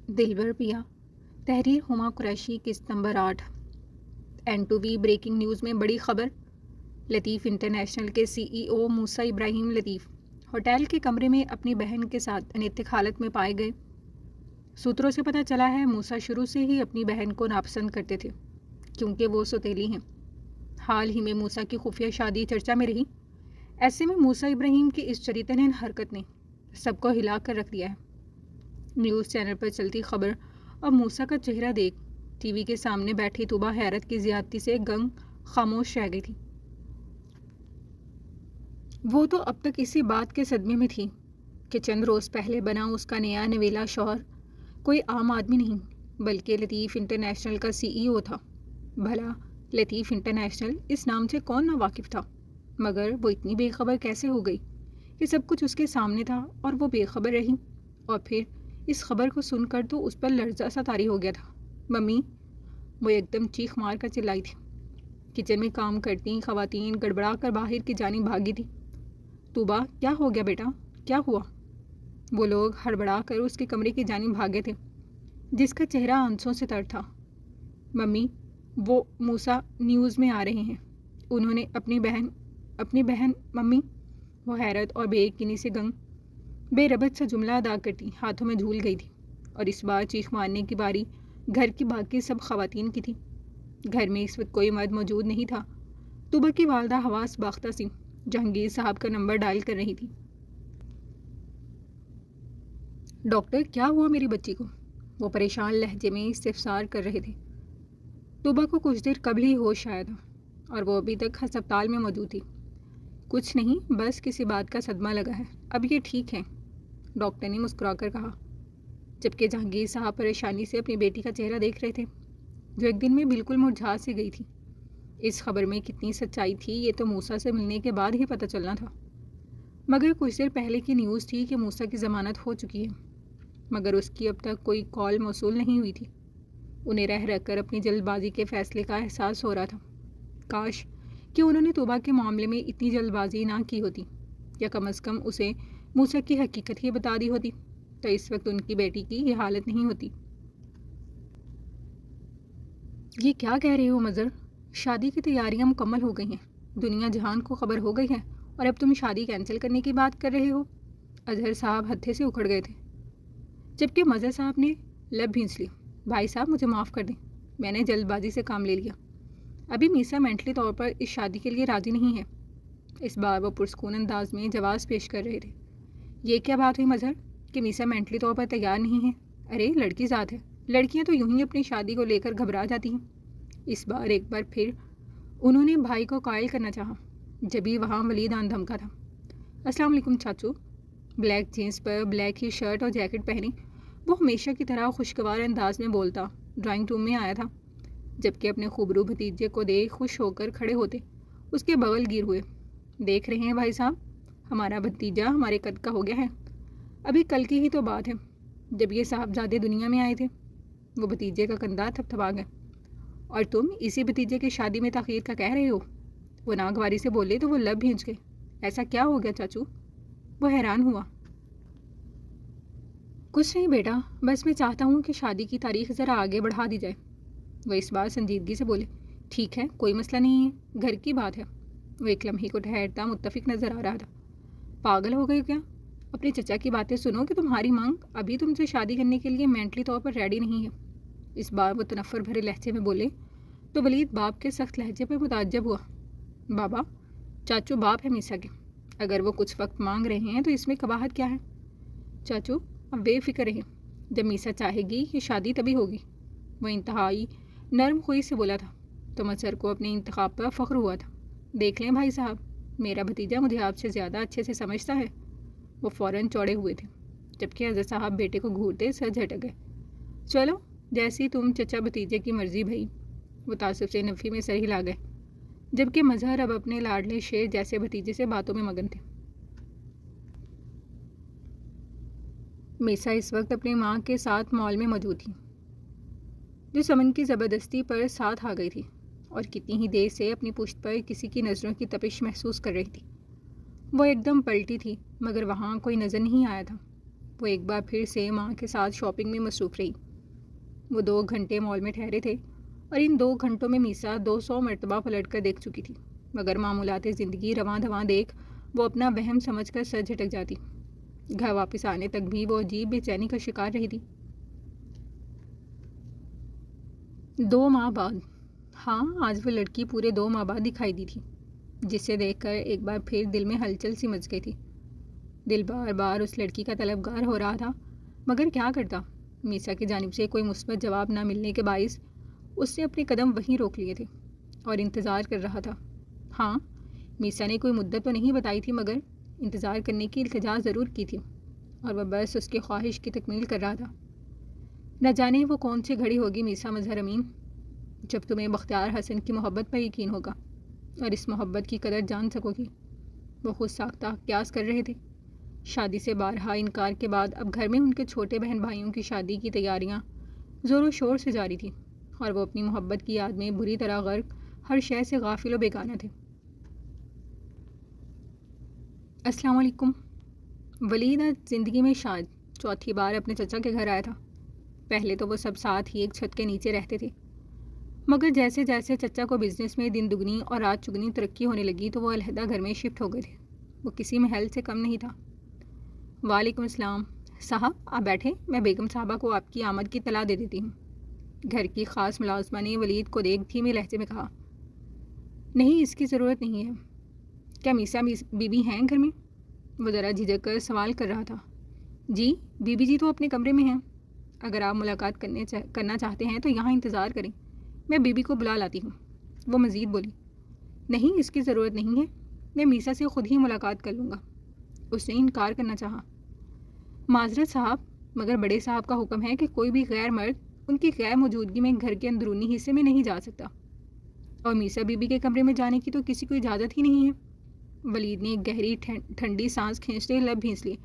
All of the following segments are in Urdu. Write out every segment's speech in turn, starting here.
دلبر پیا، تحریر ہما قریشی، قسط نمبر 8۔ N2V بریکنگ نیوز میں بڑی خبر۔ لطیف انٹرنیشنل کے CEO موسیٰ ابراہیم لطیف ہوٹل کے کمرے میں اپنی بہن کے ساتھ انتق حالت میں پائے گئے۔ سوتروں سے پتہ چلا ہے موسیٰ شروع سے ہی اپنی بہن کو ناپسند کرتے تھے کیونکہ وہ سوتیلی ہیں۔ حال ہی میں موسیٰ کی خفیہ شادی چرچا میں رہی۔ ایسے میں موسیٰ ابراہیم کی اس چریترہین حرکت نے سب کو ہلا کر رکھ دیا ہے۔ نیوز چینل پر چلتی خبر اور موسیٰ کا چہرہ دیکھ ٹی وی کے سامنے بیٹھی طوبیٰ حیرت کی زیادتی سے گنگ خاموش رہ گئی تھی۔ وہ تو اب تک اسی بات کے صدمے میں تھی کہ چند روز پہلے بنا اس کا نیا نویلا شوہر کوئی عام آدمی نہیں بلکہ لطیف انٹرنیشنل کا CEO تھا۔ بھلا لطیف انٹرنیشنل اس نام سے کون نا واقف تھا، مگر وہ اتنی بے خبر کیسے ہو گئی کہ سب کچھ اس کے سامنے تھا اور وہ بے خبر رہی۔ اور پھر اس خبر کو سن کر تو اس پر لرزہ سا طاری ہو گیا تھا۔ ممی، وہ ایک دم چیخ مار کر چلائی تھی۔ کچن میں کام کرتی خواتین گڑبڑا کر باہر کی جانب بھاگی تھی۔ طوبیٰ، کیا ہو گیا بیٹا، کیا ہوا؟ وہ لوگ ہڑبڑا کر اس کے کمرے کی جانب بھاگے تھے جس کا چہرہ آنسوں سے تر تھا۔ ممی، وہ موسیٰ نیوز میں آ رہے ہیں، انہوں نے اپنی بہن ممی، وہ حیرت اور بے یقینی سے گنگ بے ربط سا جملہ ادا کرتی ہاتھوں میں جھول گئی تھی۔ اور اس بار چیخ مارنے کی باری گھر کی باقی سب خواتین کی تھی۔ گھر میں اس وقت کوئی مرد موجود نہیں تھا۔ طوبیٰ کی والدہ حواس باختہ سی جہانگیر صاحب کا نمبر ڈائل کر رہی تھی۔ ڈاکٹر، کیا ہوا میری بچی کو؟ وہ پریشان لہجے میں استفسار کر رہے تھے۔ طوبیٰ کو کچھ دیر قبل ہی ہوش آیا تھا اور وہ ابھی تک ہسپتال میں موجود تھی۔ کچھ نہیں، بس کسی بات کا صدمہ لگا ہے، اب یہ ٹھیک ہے، ڈاکٹر نے مسکرا کر کہا، جبکہ جہانگیر صاحب پریشانی سے اپنی بیٹی کا چہرہ دیکھ رہے تھے جو ایک دن میں بالکل مرجھا سی گئی تھی۔ اس خبر میں کتنی سچائی تھی یہ تو موسیٰ سے ملنے کے بعد ہی پتہ چلنا تھا، مگر کچھ دیر پہلے کی نیوز تھی کہ موسیٰ کی ضمانت ہو چکی ہے، مگر اس کی اب تک کوئی کال موصول نہیں ہوئی تھی۔ انہیں رہ رہ کر اپنی جلد بازی کے فیصلے کا احساس ہو رہا تھا۔ کاش کہ انہوں نے طوبیٰ کے معاملے میں اتنی جلد بازی نہ کی ہوتی، یا کم از کم اسے موسیٰ کی حقیقت ہی بتا دی ہوتی، تو اس وقت ان کی بیٹی کی یہ حالت نہیں ہوتی۔ یہ کیا کہہ رہے ہو مظہر؟ شادی کی تیاریاں مکمل ہو گئی ہیں، دنیا جہان کو خبر ہو گئی ہے اور اب تم شادی کینسل کرنے کی بات کر رہے ہو؟ اظہر صاحب ہتھے سے اکھڑ گئے تھے، جبکہ مظہر صاحب نے لب بھینچ لی۔ بھائی صاحب، مجھے معاف کر دیں، میں نے جلد بازی سے کام لے لیا۔ ابھی میسا مینٹلی طور پر اس شادی کے لیے راضی نہیں ہے۔ اس بار وہ پرسکون انداز میں جواز پیش کر رہے تھے۔ یہ کیا بات ہوئی مظہر کہ میسا مینٹلی طور پر تیار نہیں ہے؟ ارے لڑکی ذات ہے، لڑکیاں تو یوں ہی اپنی شادی کو لے کر گھبرا جاتی ہیں۔ اس بار ایک بار پھر انہوں نے بھائی کو قائل کرنا چاہا، جبھی وہاں ولید آن دھمکا تھا۔ السلام علیکم چاچو۔ بلیک جینس پر بلیک ہی شرٹ اور جیکٹ پہنی وہ ہمیشہ کی طرح خوشگوار انداز میں بولتا ڈرائنگ روم میں آیا تھا، جبکہ اپنے خوبرو بھتیجے کو دیکھ خوش ہو کر کھڑے ہوتے اس کے بغل گیر ہوئے۔ دیکھ رہے ہیں بھائی صاحب، ہمارا بھتیجا ہمارے قد کا ہو گیا ہے۔ ابھی کل کی ہی تو بات ہے جب یہ صاحبزادے دنیا میں آئے تھے۔ وہ بھتیجے کا کندھا تھپتھپا گئے۔ اور تم اسی بھتیجے کی شادی میں تاخیر کا کہہ رہے ہو؟ وہ ناگواری سے بولے تو وہ لب بھینچ گئے۔ ایسا کیا ہو گیا چاچو؟ وہ حیران ہوا۔ کچھ نہیں بیٹا، بس میں چاہتا ہوں کہ شادی کی تاریخ ذرا آگے بڑھا دی جائے۔ وہ اس بار سنجیدگی سے بولے، ٹھیک ہے، کوئی مسئلہ نہیں ہے، گھر کی بات ہے۔ وہ ایک لمحے کو ٹھہرتا متفق نظر آ رہا تھا۔ پاگل ہو گئے کیا؟ اپنے چچا کی باتیں سنو کہ تمہاری مانگ ابھی تم سے شادی کرنے کے لیے مینٹلی طور پر ریڈی نہیں ہے۔ اس بار وہ تنفر بھرے لہجے میں بولے تو ولید باپ کے سخت لہجے پر متعجب ہوا۔ بابا، چاچو باپ ہے میسا کے، اگر وہ کچھ وقت مانگ رہے ہیں تو اس میں قباحت کیا ہے؟ چاچو اب بے فکر رہیں، جب میسا چاہے گی یہ شادی تبھی ہوگی۔ وہ انتہائی نرم خوئی سے بولا تھا تو مظہر کو اپنے انتخاب پر فخر ہوا تھا۔ دیکھ لیں بھائی صاحب، میرا بھتیجا مجھے آپ سے زیادہ اچھے سے سمجھتا ہے۔ وہ فوراً چوڑے ہوئے تھے، جبکہ اظہر صاحب بیٹے کو گھورتے سر جھٹک گئے۔ چلو جیسی تم چچا بھتیجے کی مرضی بھائی۔ وہ تعصب سے نفی میں سر ہلا گئے، جبکہ مظہر اب اپنے لاڈلے شیر جیسے بھتیجے سے باتوں میں مگن تھے۔ میسا اس وقت اپنی ماں کے ساتھ مال میں موجود تھی، جو سمن کی زبردستی پر ساتھ آ گئی تھی اور کتنی ہی دیر سے اپنی پشت پر کسی کی نظروں کی تپش محسوس کر رہی تھی۔ وہ ایک دم پلٹی تھی مگر وہاں کوئی نظر نہیں آیا تھا۔ وہ ایک بار پھر سے ماں کے ساتھ شاپنگ میں مصروف رہی۔ وہ 2 گھنٹے مال میں ٹھہرے تھے اور ان 2 گھنٹوں میں میسا 200 مرتبہ پلٹ کر دیکھ چکی تھی، مگر معمولات زندگی رواں دواں دیکھ وہ اپنا وہم سمجھ کر سر جھٹک جاتی۔ گھر واپس آنے تک بھی وہ عجیب بے چینی کا شکار رہی تھی۔ 2 ماہ بعد، ہاں آج وہ لڑکی پورے 2 ماہ بعد دکھائی دی تھی، جسے دیکھ کر ایک بار پھر دل میں ہلچل سی مچ گئی تھی۔ دل بار بار اس لڑکی کا طلبگار ہو رہا تھا، مگر کیا کرتا؟ میسا کی جانب سے کوئی مثبت جواب نہ ملنے کے باعث اس نے اپنے قدم وہیں روک لیے تھے اور انتظار کر رہا تھا۔ ہاں، میسا نے کوئی مدت تو نہیں بتائی تھی، مگر انتظار کرنے کی التجا ضرور کی تھی، اور وہ بس اس کی خواہش کی تکمیل کر رہا تھا۔ نہ جانے وہ کون سی گھڑی ہوگی میسا مظہر امین، جب تمہیں بختیار حسن کی محبت پر یقین ہوگا اور اس محبت کی قدر جان سکو گی۔ وہ خود ساختہ قیاس کر رہے تھے۔ شادی سے بارہا انکار کے بعد اب گھر میں ان کے چھوٹے بہن بھائیوں کی شادی کی تیاریاں زور و شور سے جاری تھیں، اور وہ اپنی محبت کی یاد میں بری طرح غرق، ہر شے سے غافل و بیگانہ تھے۔ السلام علیکم۔ ولید آج زندگی میں شاید چوتھی بار اپنے چچا کے گھر آیا تھا۔ پہلے تو وہ سب ساتھ ہی ایک چھت کے نیچے رہتے تھے، مگر جیسے جیسے چچا کو بزنس میں دن دگنی اور رات چگنی ترقی ہونے لگی تو وہ علیحدہ گھر میں شفٹ ہو گئے تھے۔ وہ کسی محل سے کم نہیں تھا۔ وعلیکم السلام صاحب، آپ بیٹھے، میں بیگم صاحبہ کو آپ کی آمد کی اطلاع دے دیتی ہوں۔ گھر کی خاص ملازمہ نے ولید کو دیکھ دھیمے لہجے میں کہا۔ نہیں، اس کی ضرورت نہیں ہے۔ کیا میسا بی بی ہیں گھر میں؟ وہ ذرا جھجک کر سوال کر رہا تھا۔ جی، بی بی جی تو اپنے کمرے میں ہیں۔ اگر آپ ملاقات کرنا چاہتے ہیں تو یہاں انتظار کریں، میں بی بی کو بلا لاتی ہوں۔ وہ مزید بولی۔ نہیں، اس کی ضرورت نہیں ہے، میں میسا سے خود ہی ملاقات کر لوں گا۔ اس نے انکار کرنا چاہا۔ معذرت صاحب، مگر بڑے صاحب کا حکم ہے کہ کوئی بھی غیر مرد ان کی غیر موجودگی میں گھر کے اندرونی حصے میں نہیں جا سکتا، اور میسا بی بی کے کمرے میں جانے کی تو کسی کو اجازت ہی نہیں ہے۔ ولید نے ایک گہری ٹھنڈی سانس کھینچتے لب بھینس لیے۔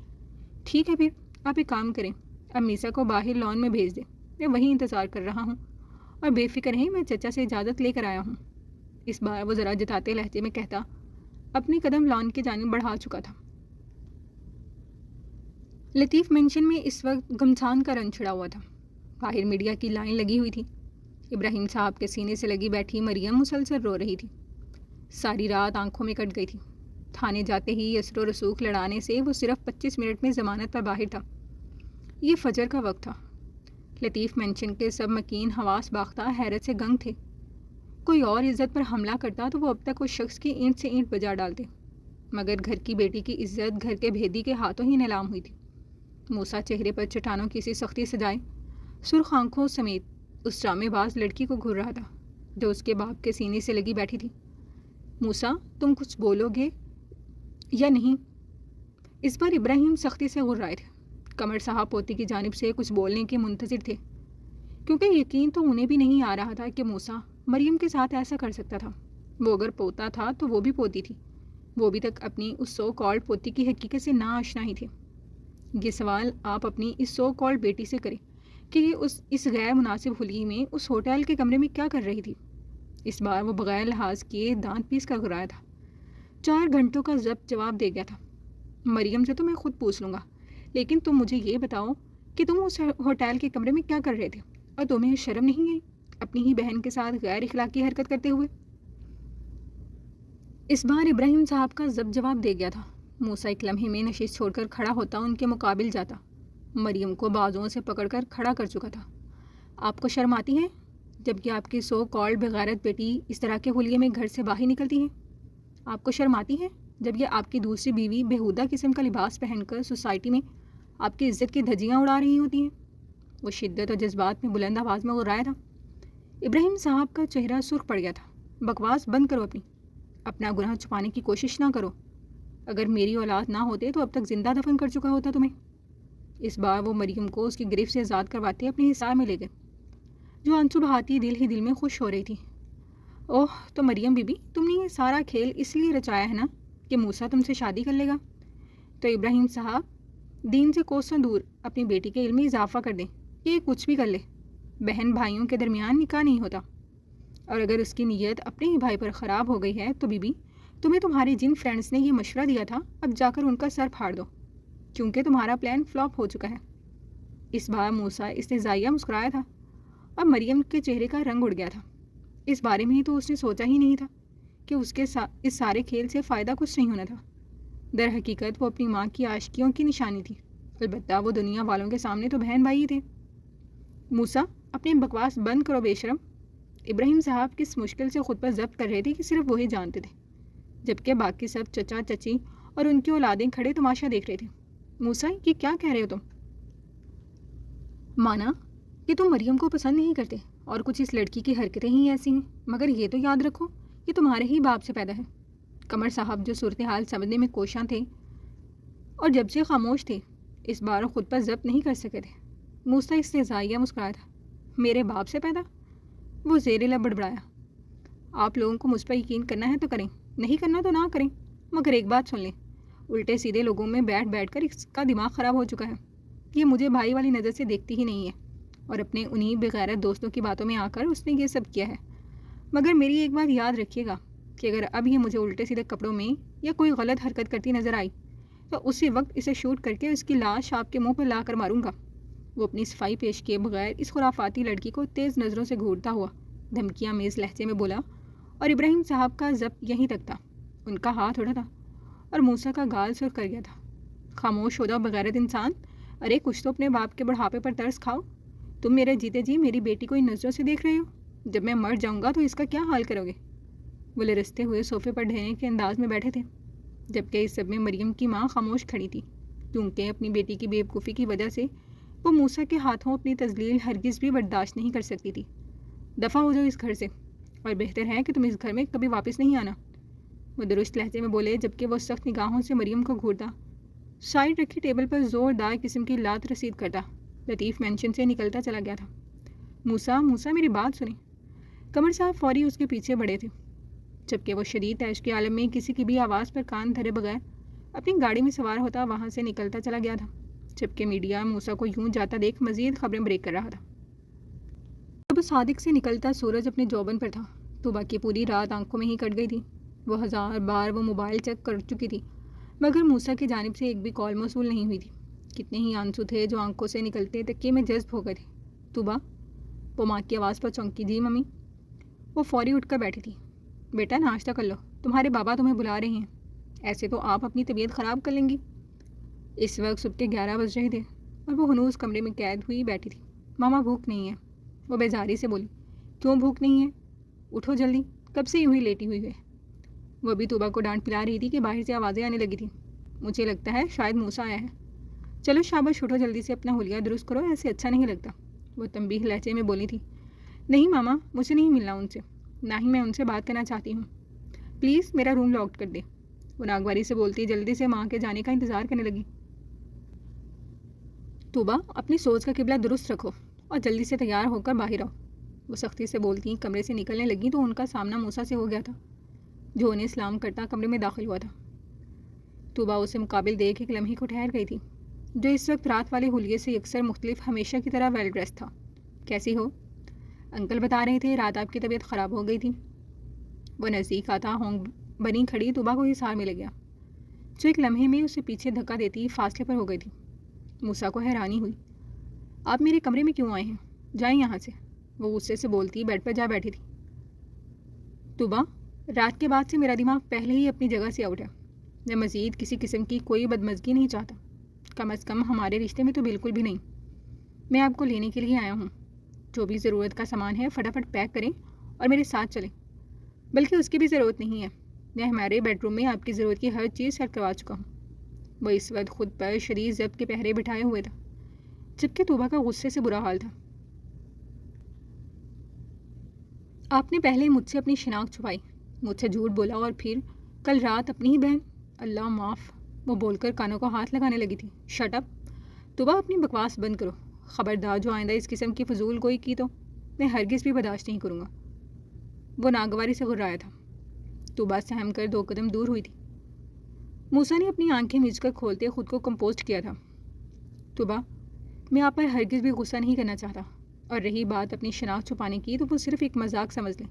ٹھیک ہے، پھر آپ ایک کام کریں، اب میسا کو باہر لان میں بھیج دیں، میں وہیں انتظار کر رہا ہوں، اور بے فکر رہیں، میں چچا سے اجازت لے کر آیا ہوں۔ اس بار وہ ذرا جتاتے لہجے میں کہتا اپنی قدم لان کی جانب بڑھا چکا تھا۔ لطیف مینشن میں اس وقت گھمسان کا رنگ چھڑا ہوا تھا۔ باہر میڈیا کی لائن لگی ہوئی تھی۔ ابراہیم صاحب کے سینے سے لگی بیٹھی مریم مسلسل رو رہی تھی۔ ساری رات آنکھوں میں کٹ گئی تھی۔ تھانے جاتے ہی اسر و رسوخ لڑانے سے وہ صرف 25 منٹ میں ضمانت پر باہر تھا۔ یہ فجر کا وقت تھا۔ لطیف مینشن کے سب مکین حواس باختہ حیرت سے گنگ تھے۔ کوئی اور عزت پر حملہ کرتا تو وہ اب تک اس شخص کی اینٹ سے اینٹ بجا ڈالتے، مگر گھر کی بیٹی کی عزت گھر کے بھیدی کے ہاتھوں ہی نیلام ہوئی تھی۔ موسیٰ چہرے پر چٹانوں کی سی سختی سجائے سرخ آنکھوں سمیت اس ڈرامے باز لڑکی کو گھور رہا تھا جو اس کے باپ کے سینے سے لگی بیٹھی تھی۔ موسیٰ، تم کچھ بولو گے یا نہیں؟ اس بار ابراہیم سختی سے گھور رہے تھے۔ قمر صاحب پوتی کی جانب سے کچھ بولنے کے منتظر تھے، کیونکہ یقین تو انہیں بھی نہیں آ رہا تھا کہ موسیٰ مریم کے ساتھ ایسا کر سکتا تھا۔ وہ اگر پوتا تھا تو وہ بھی پوتی تھی، وہ ابھی تک اپنی اس سو کالڈ پوتی کی حقیقت سے ناآشنا ہی تھے۔ یہ سوال آپ اپنی اس سو کالڈ بیٹی سے کریں کہ یہ اس غیر مناسب حلیے میں اس ہوٹل کے کمرے میں کیا کر رہی تھی۔ اس بار وہ بغیر لحاظ کیے دانت پیس کر گرایا تھا۔ 4 گھنٹوں کا ضبط جواب دے گیا تھا۔ مریم سے تو میں خود پوچھ لوں گا، لیکن تم مجھے یہ بتاؤ کہ تم اس ہوٹل کے کمرے میں کیا کر رہے تھے، اور تمہیں شرم نہیں آئی اپنی ہی بہن کے ساتھ غیر اخلاقی حرکت کرتے ہوئے؟ اس بار ابراہیم صاحب کا ضبط جواب دے گیا تھا۔ موسیٰ ایک لمحے میں نشست چھوڑ کر کھڑا ہوتا ان کے مقابل جاتا، مریم کو بازوؤں سے پکڑ کر کھڑا کر چکا تھا۔ آپ کو شرم آتی ہے جبکہ آپ کی سو کالڈ بغیرت بیٹی اس طرح کے حلیے میں گھر سے باہر نکلتی ہے؟ آپ کو شرم آتی ہے جب یہ آپ کی دوسری بیوی بےہودہ قسم کا لباس پہن کر سوسائٹی میں آپ کی عزت کی دھجیاں اڑا رہی ہوتی ہیں؟ وہ شدت اور جذبات میں بلند آواز میں غرایا تھا۔ ابراہیم صاحب کا چہرہ سرخ پڑ گیا تھا۔ بکواس بند کرو، اپنا گناہ چھپانے کی کوشش نہ کرو۔ اگر میری اولاد نہ ہوتے تو اب تک زندہ دفن کر چکا ہوتا تمہیں۔ اس بار وہ مریم کو اس کی گرفت سے آزاد کرواتے اپنے حصار میں لے گئے، جو آنسو بہاتی دل ہی دل میں خوش ہو رہی تھی۔ اوہ، تو مریم بی بی، تم نے یہ سارا کھیل اس لیے رچایا ہے نا کہ موسیٰ تم سے شادی کر لے گا؟ تو ابراہیم صاحب دین سے کوسوں دور اپنی بیٹی کے علم میں اضافہ کر دیں کہ یہ کچھ بھی کر لے، بہن بھائیوں کے درمیان نکاح نہیں ہوتا، اور اگر اس کی نیت اپنے ہی بھائی پر خراب ہو گئی ہے تو بی بی، تمہیں تمہارے جن فرینڈس نے یہ مشورہ دیا تھا اب جا کر ان کا سر پھاڑ دو۔ کیونکہ تمہارا پلان فلاپ ہو چکا ہے۔ اس بار موسیٰ استہزائیہ مسکرایا تھا اور مریم کے چہرے کا رنگ اڑ گیا تھا۔ اس بارے میں تو اس نے سوچا ہی نہیں تھا کہ اس کے اس سارے کھیل سے فائدہ کچھ نہیں ہونا تھا۔ در حقیقت وہ اپنی ماں کی عاشقیوں کی نشانی تھی، البتہ وہ دنیا والوں کے سامنے تو بہن بھائی تھے۔ موسیٰ، اپنی بکواس بند کرو بے شرم۔ ابراہیم صاحب کس مشکل سے خود پر ضبط کر رہے تھے کہ صرف وہی جانتے تھے، جبکہ باقی سب چچا چچی اور ان کی اولادیں کھڑے تماشا دیکھ رہے تھے۔ موسیٰ، یہ کیا کہہ رہے ہو تم؟ مانا کہ تم مریم کو پسند نہیں کرتے اور کچھ اس لڑکی کی حرکتیں ہی ایسی ہیں، مگر یہ تو یاد رکھو کہ تمہارے ہی باپ سے پیدا ہے۔ قمر صاحب جو صورتحال سمجھنے میں کوشاں تھے اور جب سے خاموش تھے، اس بار خود پر ضبط نہیں کر سکے تھے۔ موسیٰ استہزائیہ مسکرایا تھا۔ میرے باپ سے پیدا؟ وہ زیر لب بڑبڑایا۔ آپ لوگوں کو مجھ پر یقین کرنا ہے تو کریں، نہیں کرنا تو نہ کریں، مگر ایک بات سن لیں، الٹے سیدھے لوگوں میں بیٹھ بیٹھ کر اس کا دماغ خراب ہو چکا ہے۔ یہ مجھے بھائی والی نظر سے دیکھتی ہی نہیں ہے اور اپنے انہی بغیرت دوستوں کی باتوں میں آ کر اس نے یہ سب کیا ہے۔ مگر میری ایک بات یاد رکھیے گا کہ اگر اب یہ مجھے الٹے سیدھے کپڑوں میں یا کوئی غلط حرکت کرتی نظر آئی تو اسی وقت اسے شوٹ کر کے اس کی لاش آپ کے منہ پر لا کر ماروں گا۔ وہ اپنی صفائی پیش کیے بغیر اس خرافاتی لڑکی کو تیز نظروں سے گھورتا ہوا دھمکیاں میز لہجے میں بولا، اور ابراہیم صاحب کا ضبط یہیں تک تھا۔ ان کا ہاتھ اٹھا تھا اور موسیٰ کا گال سرخ کر گیا تھا۔ خاموش ہو جاؤ بغیرت انسان، ارے کچھ تو اپنے باپ کے بڑھاپے پر ترس کھاؤ۔ تم میرے جیتے جی میری بیٹی کو ان نظروں سے دیکھ رہے ہو، جب میں مر جاؤں گا تو اس کا کیا حال کرو گے؟ وہ لرزتے ہوئے صوفے پر ڈھہنے کے انداز میں بیٹھے تھے، جبکہ اس سب میں مریم کی ماں خاموش کھڑی تھی، کیونکہ اپنی بیٹی کی بے وقوفی کی وجہ سے وہ موسیٰ کے ہاتھوں اپنی تذلیل ہرگز بھی برداشت نہیں کر سکتی تھی۔ دفع ہو جاؤ اس گھر سے، اور بہتر ہے کہ تم اس گھر میں کبھی واپس نہیں آنا، وہ درست لہجے میں بولے، جبکہ وہ سخت نگاہوں سے مریم کو گھورتا، سائڈ رکھی ٹیبل پر زوردار قسم کی لات رسید کرتا، لطیف مینشن سے نکلتا چلا گیا تھا۔ موسیٰ میری بات سنیں۔ قمر صاحب فوری اس کے پیچھے بڑھے تھے، جبکہ وہ شدید تیش کے عالم میں کسی کی بھی آواز پر کان دھرے بغیر اپنی گاڑی میں سوار ہوتا وہاں سے نکلتا چلا گیا تھا، جبکہ میڈیا موسیٰ کو یوں جاتا دیکھ مزید خبریں بریک کر رہا تھا۔ جب صادق سے نکلتا سورج اپنے جوبن پر تھا تو باقی پوری رات آنکھوں میں ہی کٹ گئی تھی۔ وہ 1000 بار وہ موبائل چیک کر چکی تھی، مگر موسیٰ کی جانب سے ایک بھی کال موصول نہیں ہوئی تھی۔ کتنے ہی آنسو تھے جو آنکھوں سے نکلتے تکیے میں جذب ہو گئے تھے۔ توبہ، وہ ماں کی آواز پر چونکی۔ جی ممی۔ وہ فوری اٹھ کر بیٹھی تھی۔ بیٹا ناشتہ کر لو، تمہارے بابا تمہیں بلا رہے ہیں، ایسے تو آپ اپنی طبیعت خراب کر لیں گی۔ اس وقت صبح کے 11 بج رہے تھے اور وہ ہنوز کمرے میں قید ہوئی بیٹھی تھی۔ ماما بھوک نہیں ہے، وہ بیزاری سے بولی۔ کیوں بھوک نہیں ہے؟ اٹھو جلدی، کب سے یوں ہی لیٹی ہوئی ہے؟ وہ بھی توبہ کو ڈانٹ پلا رہی تھی کہ باہر سے آوازیں آنے لگی تھیں۔ مجھے لگتا ہے شاید موسیٰ آیا ہے۔ چلو شاباش، اٹھو جلدی سے اپنا حلیہ درست کرو، ایسے اچھا نہیں لگتا، وہ تنبیہ لہجے میں بولی تھی۔ نہیں ماما، مجھے نہیں ملنا ان سے، نہ ہی میں ان سے بات کرنا چاہتی ہوں، پلیز میرا روم لاک کر دے، وہ ناگواری سے بولتی جلدی سے ماں کے جانے کا انتظار کرنے لگی۔ توبہ، اپنی سوچ کا قبلہ درست رکھو اور جلدی سے تیار ہو کر باہر آؤ، وہ سختی سے بولتی کمرے سے نکلنے لگی تو ان کا سامنا موسیٰ سے ہو گیا تھا، جو انہیں سلام کرتا کمرے میں داخل ہوا تھا۔ توبہ اسے مقابل دیکھ ایک لمحے کو ٹھہر گئی تھی، جو اس وقت رات والے حلیے سے یکسر مختلف، ہمیشہ کی طرح ویل ڈریس تھا۔ کیسی ہو؟ انکل بتا رہے تھے رات آپ کی طبیعت خراب ہو گئی تھی۔ وہ نزدیک آتا ہونگ بنی کھڑی توبہ کو حصار میں لگ گیا، جو ایک لمحے میں اسے پیچھے دھکا دیتی فاصلے پر ہو گئی تھی۔ موسیٰ کو حیرانی ہوئی۔ آپ میرے کمرے میں کیوں آئے ہیں؟ جائیں یہاں سے، وہ غصے سے بولتی بیڈ پر جا بیٹھی تھی۔ توبہ، رات کے بعد سے میرا دماغ پہلے ہی اپنی جگہ سے آؤٹ ہے، میں مزید کسی قسم کی کوئی بدمزگی نہیں چاہتا، کم از کم ہمارے رشتے میں تو بالکل بھی نہیں۔ میں آپ کو لینے کے لیے آیا ہوں، جو بھی ضرورت کا سامان ہے فٹافٹ پیک کریں اور میرے ساتھ چلیں، بلکہ اس کی بھی ضرورت نہیں ہے، میں ہمارے بیڈ روم میں آپ کی ضرورت کی ہر چیز سیٹ کروا چکا ہوں۔ وہ اس وقت خود پر شدید ضبط کے پہرے بٹھائے ہوئے تھا، جبکہ توبہ کا غصے سے برا حال تھا۔ آپ نے پہلے مجھ سے اپنی شناخت چھپائی، مجھ سے جھوٹ بولا، اور پھر کل رات اپنی ہی بہن، اللہ معاف، وہ بول کر کانوں کو ہاتھ لگانے لگی تھی۔ شٹ اپ، توبہ اپنی بکواس بند کرو، خبردار جو آئندہ اس قسم کی فضول گوئی کی تو میں ہرگز بھی برداشت نہیں کروں گا، وہ ناگواری سے غرایا تھا۔ توبہ سہم کر 2 قدم دور ہوئی تھی۔ موسیٰ نے اپنی آنکھیں میچ کر کھولتے خود کو کمپوزڈ کیا تھا۔ توبہ، میں آپ پر ہرگز بھی غصہ نہیں کرنا چاہتا، اور رہی بات اپنی شناخت چھپانے کی تو وہ صرف ایک مذاق سمجھ لیں،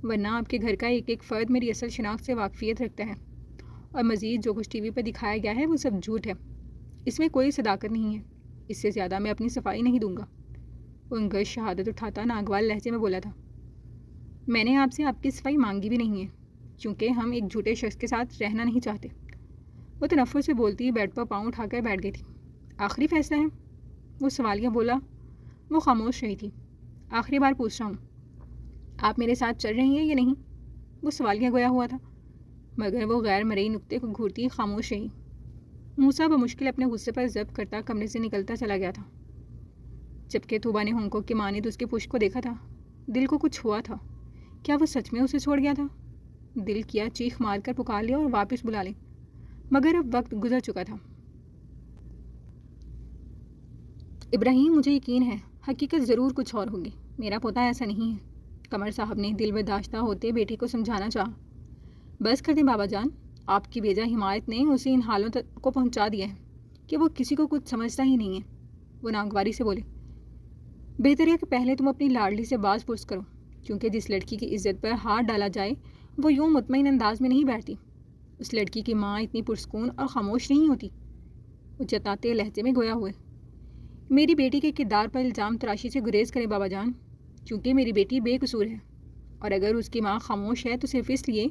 ورنہ آپ کے گھر کا ایک ایک فرد میری اصل شناخت سے واقفیت رکھتا ہے، اور مزید جو کچھ ٹی وی پر دکھایا گیا ہے وہ سب جھوٹ ہے۔ اس میں کوئی صداقت نہیں ہے، اس سے زیادہ میں اپنی صفائی نہیں دوں گا۔ انگد شہادت اٹھاتا ناگوار لہجے میں بولا تھا، میں نے آپ سے آپ کی صفائی مانگی بھی نہیں ہے، چونکہ ہم ایک جھوٹے شخص کے ساتھ رہنا نہیں چاہتے۔ وہ تنفر سے بولتی بیڈ پر پاؤں اٹھا کر بیٹھ گئی تھی۔ آخری فیصلہ ہے؟ وہ سوالیہ بولا۔ وہ خاموش رہی تھی۔ آخری بار پوچھ رہا ہوں، آپ میرے ساتھ چل رہی ہیں یا نہیں؟ وہ سوالیہ گویا ہوا تھا، مگر وہ غیر مرئی نقطے کو گھورتی خاموش رہی۔ موسیٰ بمشکل اپنے غصے پر ضبط کرتا کمرے سے نکلتا چلا گیا تھا۔ جبکہ طوبیٰ نے ہونکو کی مانند اس کے پشت کو دیکھا تھا، دل کو کچھ ہوا تھا۔ کیا وہ سچ میں اسے چھوڑ گیا تھا؟ دل کیا چیخ مار کر پکار لیا اور واپس بلا لیں، مگر اب وقت گزر چکا تھا۔ ابراہیم، مجھے یقین ہے حقیقت ضرور کچھ اور ہوگی، میرا پوتا ایسا نہیں ہے۔ قمر صاحب نے دل برداشتہ ہوتے بیٹی کو سمجھانا چاہا۔ بس کر دیں بابا جان، آپ کی بیجا حمایت نے اسے ان حالوں تک کو پہنچا دیا ہے کہ وہ کسی کو کچھ سمجھتا ہی نہیں ہے۔ وہ ناگواری سے بولے، بہتر ہے کہ پہلے تم اپنی لاڈلی سے باز پرس کرو، کیونکہ جس لڑکی کی عزت پر ہاتھ ڈالا جائے وہ یوں مطمئن انداز میں نہیں بیٹھتی۔ اس لڑکی کی ماں اتنی پرسکون اور خاموش نہیں ہوتی۔ وہ جتاتے لہجے میں گویا ہوئے، میری بیٹی کے کردار پر الزام تراشی سے گریز کریں بابا جان، کیونکہ میری بیٹی بے قصور ہے، اور اگر اس کی ماں خاموش ہے تو صرف اس لیے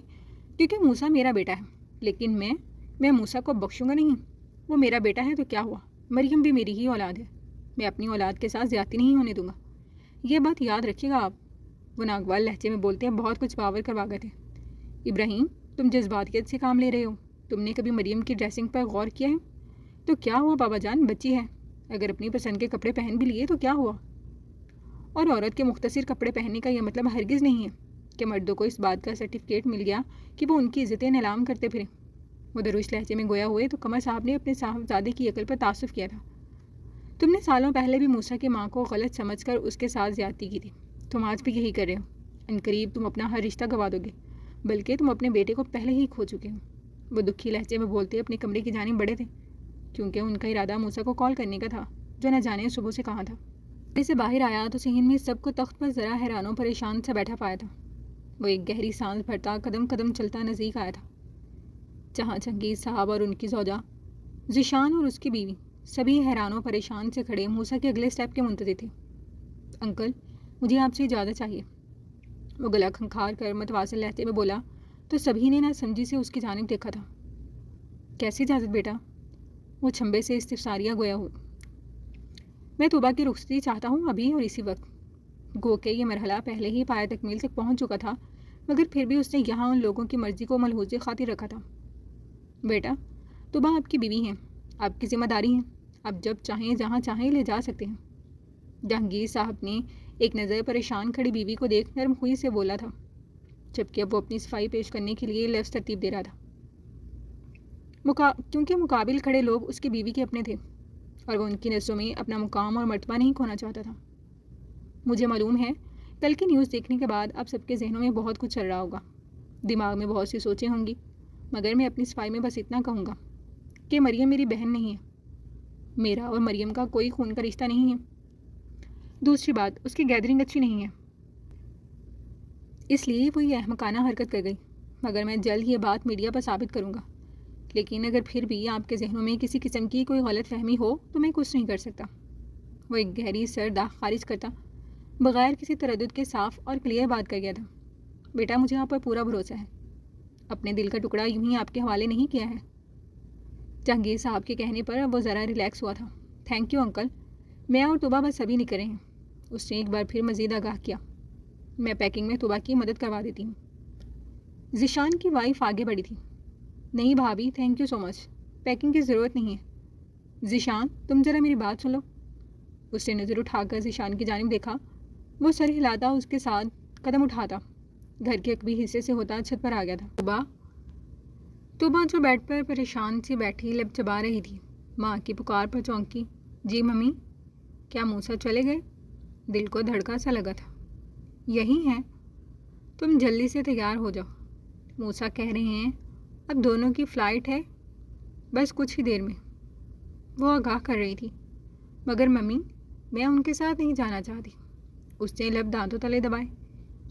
کیونکہ موسیٰ میرا بیٹا ہے، لیکن میں موسیٰ کو بخشوں گا نہیں۔ وہ میرا بیٹا ہے تو کیا ہوا، مریم بھی میری ہی اولاد ہے، میں اپنی اولاد کے ساتھ زیادتی نہیں ہونے دوں گا، یہ بات یاد رکھیے گا آپ۔ وہ ناگوار لہجے میں بولتے ہیں بہت کچھ باور کروا گئے تھے۔ ابراہیم، تم جذباتیت سے کام لے رہے ہو، تم نے کبھی مریم کی ڈریسنگ پر غور کیا ہے؟ تو کیا ہوا بابا جان، بچی ہے، اگر اپنی پسند کے کپڑے پہن بھی لیے تو کیا ہوا؟ اور عورت کے مختصر کپڑے پہننے کا یہ مطلب ہرگز نہیں ہے کہ مردوں کو اس بات کا سرٹیفکیٹ مل گیا کہ وہ ان کی عزتیں نیلام کرتے پھریں۔ وہ دروش لہجے میں گویا ہوئے تو قمر صاحب نے اپنے صاحبزادے کی عقل پر تعصب کیا تھا۔ تم نے سالوں پہلے بھی موسیٰ کی ماں کو غلط سمجھ کر اس کے ساتھ زیادتی کی تھی، تم آج بھی یہی کر رہے ہو۔ عنقریب تم اپنا ہر رشتہ گوا دو گے، بلکہ تم اپنے بیٹے کو پہلے ہی کھو چکے ہو۔ وہ دکھی لہجے میں بولتے اپنے کمرے کی جانب بڑھے تھے، کیونکہ ان کا ارادہ موسیٰ کو کال کرنے کا تھا، جو نہ جانے صبح سے کہاں تھا۔ کمرے سے باہر آیا تو صحن میں سب کو تخت پر ذرا حیران و پریشان سے بیٹھا پایا تھا۔ وہ ایک گہری سانس بھرتا قدم قدم چلتا نزدیک آیا تھا، جہاں جہانگیر صاحب اور ان کی زوجہ ذیشان اور اس کی بیوی سبھی حیران و پریشان سے کھڑے موسیٰ کے اگلے سٹیپ کے منتظر تھے۔ انکل، مجھے آپ سے اجازت چاہیے، وہ گلا کھنکھار کر متواضع لہجے میں بولا تو سبھی نے نہ سمجھی سے اس کی جانب دیکھا تھا۔ کیسی اجازت بیٹا؟ وہ چھمبے سے استفساریہ گویا ہو۔ میں طوبیٰ کی رخصتی چاہتا ہوں ابھی اور اسی وقت۔ گو کہ یہ مرحلہ پہلے ہی پایہ تکمیل تک پہنچ چکا تھا، مگر پھر بھی اس نے یہاں ان لوگوں کی مرضی کو ملحوظ خاطر رکھا تھا۔ بیٹا، طوبیٰ آپ کی بیوی ہیں، آپ کی ذمہ داری ہیں، آپ جب چاہیں جہاں چاہیں لے جا سکتے ہیں۔ جہانگیر صاحب نے ایک نظر پریشان کھڑی بیوی کو دیکھ نرم خوئی سے بولا تھا، جبکہ اب وہ اپنی صفائی پیش کرنے کے لیے لفظ ترتیب دے رہا تھا، کیونکہ مقابل کھڑے لوگ اس کی بیوی کے اپنے تھے اور وہ ان کی نظروں میں اپنا مقام اور مرتبہ نہیں کھونا چاہتا تھا۔ مجھے معلوم ہے کل کی نیوز دیکھنے کے بعد اب سب کے ذہنوں میں بہت کچھ چل رہا ہوگا، دماغ میں بہت سی سوچیں ہوں گی، مگر میں اپنی صفائی میں بس اتنا کہوں گا کہ مریم میری بہن نہیں ہے، میرا اور مریم کا کوئی خون کا رشتہ نہیں ہے۔ دوسری بات، اس کی گیدرنگ اچھی نہیں ہے، اس لیے وہ یہ احمقانہ حرکت کر گئی، مگر میں جلد یہ بات میڈیا پر ثابت کروں گا۔ لیکن اگر پھر بھی آپ کے ذہنوں میں کسی قسم کی کوئی غلط فہمی ہو تو میں کچھ نہیں کر سکتا۔ وہ ایک گہری سر داغ خارج کرتا بغیر کسی تردد کے صاف اور کلیئر بات کر گیا تھا، بیٹا مجھے آپ پر پورا بھروسہ ہے، اپنے دل کا ٹکڑا یوں ہی آپ کے حوالے نہیں کیا ہے۔ جہانگیر صاحب کے کہنے پر وہ ذرا ریلیکس ہوا تھا۔ تھینک یو انکل، میں اور طوبیٰ بس ابھی نکل رہے ہیں۔ اس نے ایک بار پھر مزید آگاہ کیا، میں پیکنگ میں طوبیٰ کی مدد کروا دیتی ہوں۔ ذیشان کی وائف آگے بڑھی تھی، نہیں بھابھی، thank you so much, packing کی ضرورت نہیں ہے۔ ذیشان، تم ذرا میری بات سن لو۔ اس نے نظر اٹھا کر ذیشان کی جانب دیکھا، وہ سر ہلاتا اس کے ساتھ قدم اٹھاتا گھر کے عقبی حصے سے ہوتا چھت پر آ گیا تھا۔ طوبیٰ جو بیڈ پر پریشان سی بیٹھی لب چبا رہی تھی، ماں کی پکار پر چونکی، جی ممی، کیا موسیٰ چلے گئے؟ دل کو دھڑکا سا لگا تھا۔ یہی ہیں، تم جلدی سے تیار ہو جاؤ، موسیٰ کہہ رہے ہیں اب دونوں کی فلائٹ ہے، بس کچھ ہی دیر میں۔ وہ آگاہ کر رہی تھی، مگر ممی میں ان کے ساتھ نہیں جانا چاہتی۔ اس نے لب دانتوں تلے دبائے،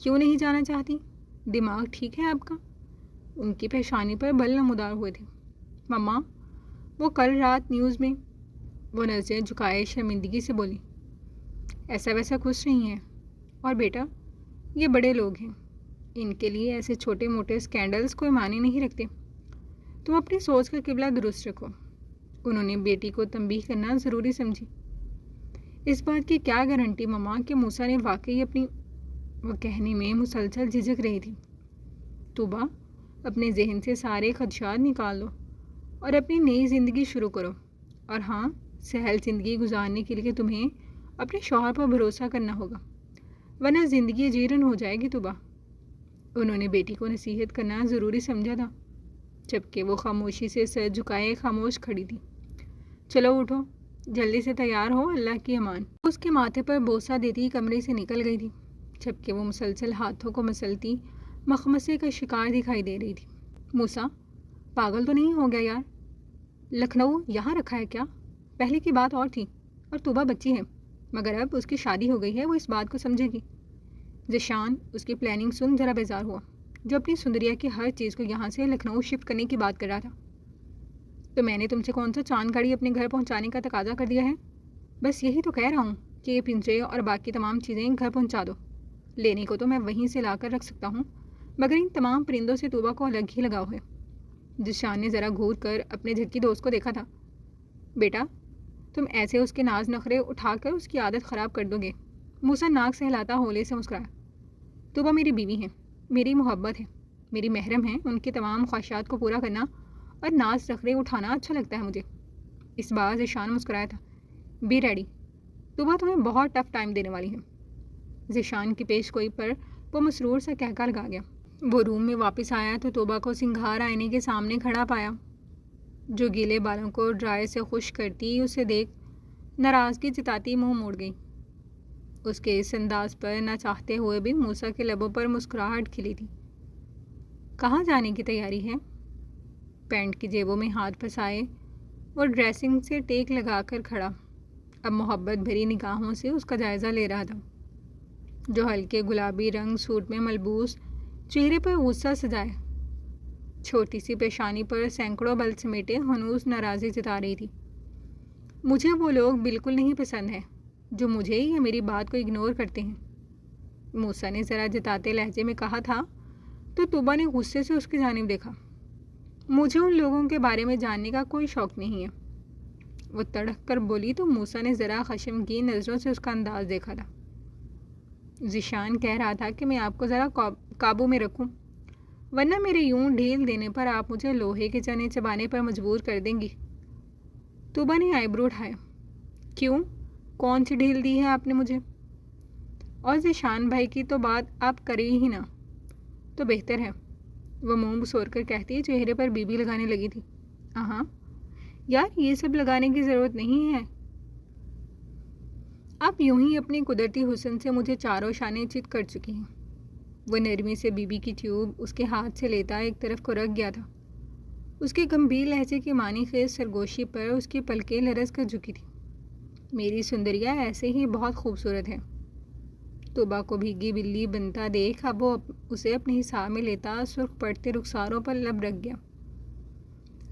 کیوں نہیں جانا چاہتی؟ دماغ ٹھیک ہے آپ کا؟ ان کی پیشانی پر بل نمودار ہوئے تھے۔ مما، وہ کل رات نیوز میں وہ نظریں جھکائے شرمندگی سے بولی، ایسا ویسا کچھ نہیں ہے، اور بیٹا یہ بڑے لوگ ہیں، ان کے لیے ایسے چھوٹے موٹے اسکینڈلز کوئی معنی نہیں رکھتے، تم اپنی سوچ کا قبلہ درست رکھو۔ انہوں نے بیٹی کو تنبیہ کرنا ضروری سمجھی۔ اس بات کی کیا گارنٹی ماما کہ موسیٰ نے واقعی اپنی وہ کہنے میں مسلسل جھجک رہی تھی۔ طوبیٰ اپنے ذہن سے سارے خدشات نکال دو اور اپنی نئی زندگی شروع کرو، اور ہاں، سہل زندگی گزارنے کے لیے تمہیں اپنے شوہر پر بھروسہ کرنا ہوگا، ورنہ زندگی اجیرن ہو جائے گی۔ طوبیٰ انہوں نے بیٹی کو نصیحت کرنا ضروری سمجھا تھا، جبکہ وہ خاموشی سے سر جھکائے خاموش کھڑی تھی۔ چلو اٹھو، جلدی سے تیار ہو، اللہ کی امان۔ اس کے ماتھے پر بوسہ دیتی کمرے سے نکل گئی تھی، جبکہ وہ مسلسل ہاتھوں کو مسلتی مخمصے کا شکار دکھائی دے رہی تھی۔ موسیٰ پاگل تو نہیں ہو گیا یار؟ لکھنؤ یہاں رکھا ہے کیا؟ پہلے کی بات اور تھی، اور طوبیٰ بچی ہے، مگر اب اس کی شادی ہو گئی ہے، وہ اس بات کو سمجھے گی۔ ذیشان اس کی پلاننگ سن ذرا بیزار ہوا، جو اپنی سندریا کی ہر چیز کو یہاں سے لکھنؤ شفٹ کرنے کی بات کر رہا تھا۔ تو میں نے تم سے کون سا چاند گاڑی اپنے گھر پہنچانے کا تقاضا کر دیا ہے؟ بس یہی تو کہہ رہا ہوں کہ یہ پنجرے اور باقی تمام چیزیں گھر پہنچا دو۔ لینے کو تو میں وہیں سے لا کر رکھ سکتا ہوں، مگر ان تمام پرندوں سے طوبیٰ کو الگ ہی لگاؤ ہے۔ ذیشان نے ذرا گھور کر اپنے جھکی دوست کو دیکھا تھا۔ بیٹا تم ایسے اس کے ناز نخرے اٹھا کر اس کی عادت خراب کر دو گے۔ موسیٰ ناک سہلاتا ہولے سے مسکرایا۔ طوبیٰ میری بیوی ہیں، میری محبت ہے، میری محرم ہیں، ان کی تمام خواہشات کو پورا کرنا اور ناز نخرے اٹھانا اچھا لگتا ہے مجھے۔ اس بار ذیشان مسکرایا تھا۔ بی ریڈی، طوبیٰ تمہیں بہت ٹف ٹائم دینے والی ہے۔ ذیشان کی پیش گوئی پر وہ مسرور سا کہکا لگا گیا۔ وہ روم میں واپس آیا تو طوبیٰ کو سنگھار آئینے کے سامنے کھڑا پایا، جو گیلے بالوں کو ڈرائر سے خشک کرتی اسے دیکھ ناراضگی جتاتی منہ موڑ گئی۔ اس کے اس انداز پر نہ چاہتے ہوئے بھی موسیٰ کے لبوں پر مسکراہٹ کھلی تھی۔ کہاں جانے کی تیاری ہے؟ پینٹ کی جیبوں میں ہاتھ پھنسائے وہ ڈریسنگ سے ٹیک لگا کر کھڑا، اب محبت بھری نگاہوں سے اس کا جائزہ لے رہا تھا، جو ہلکے گلابی رنگ سوٹ میں ملبوس، چہرے پر غصہ سجائے، چھوٹی سی پیشانی پر سینکڑوں بل سمیٹے ہنوز ناراضی جتا رہی تھی۔ مجھے وہ لوگ بالکل نہیں پسند ہیں جو مجھے یا میری بات کو اگنور کرتے ہیں، موسیٰ نے ذرا جتاتے لہجے میں کہا تھا، تو طوبیٰ نے غصے سے اس کی جانب دیکھا۔ مجھے ان لوگوں کے بارے میں جاننے کا کوئی شوق نہیں ہے، وہ تڑک کر بولی تو موسیٰ نے ذرا خشمگین نظروں سے اس کا انداز دیکھا تھا۔ ذیشان کہہ رہا تھا کہ میں آپ کو ذرا قابو میں رکھوں، ورنہ میرے یوں ڈھیل دینے پر آپ مجھے لوہے کے چنے چبانے پر مجبور کر دیں گی۔ طوبیٰ نے آئی برو اٹھایا۔ کیوں؟ کون سی ڈھیل دی ہے آپ نے مجھے؟ اور ذیشان بھائی کی تو بات آپ کریں ہی نہ تو بہتر ہے، وہ منہ بسور کر کہتی چہرے پر بی لگانے لگی تھی۔ ہاں یار، یہ سب لگانے کی ضرورت نہیں ہے، آپ یوں ہی اپنے قدرتی حسن سے مجھے چاروں شانے چت کر چکی ہیں۔ وہ نرمی سے بی کی ٹیوب اس کے ہاتھ سے لیتا ایک طرف کو رکھ گیا تھا۔ اس کے گمبھیر لہجے کی معنی خیز سرگوشی پر اس کی پلکیں لرز کر جھکی تھی۔ میری سندریا ایسے ہی بہت خوبصورت ہے۔ طوبیٰ کو بھیگی بلی بنتا دیکھ اب وہ اسے اپنے حساب میں لیتا سرخ پڑتے رخساروں پر لب رکھ گیا۔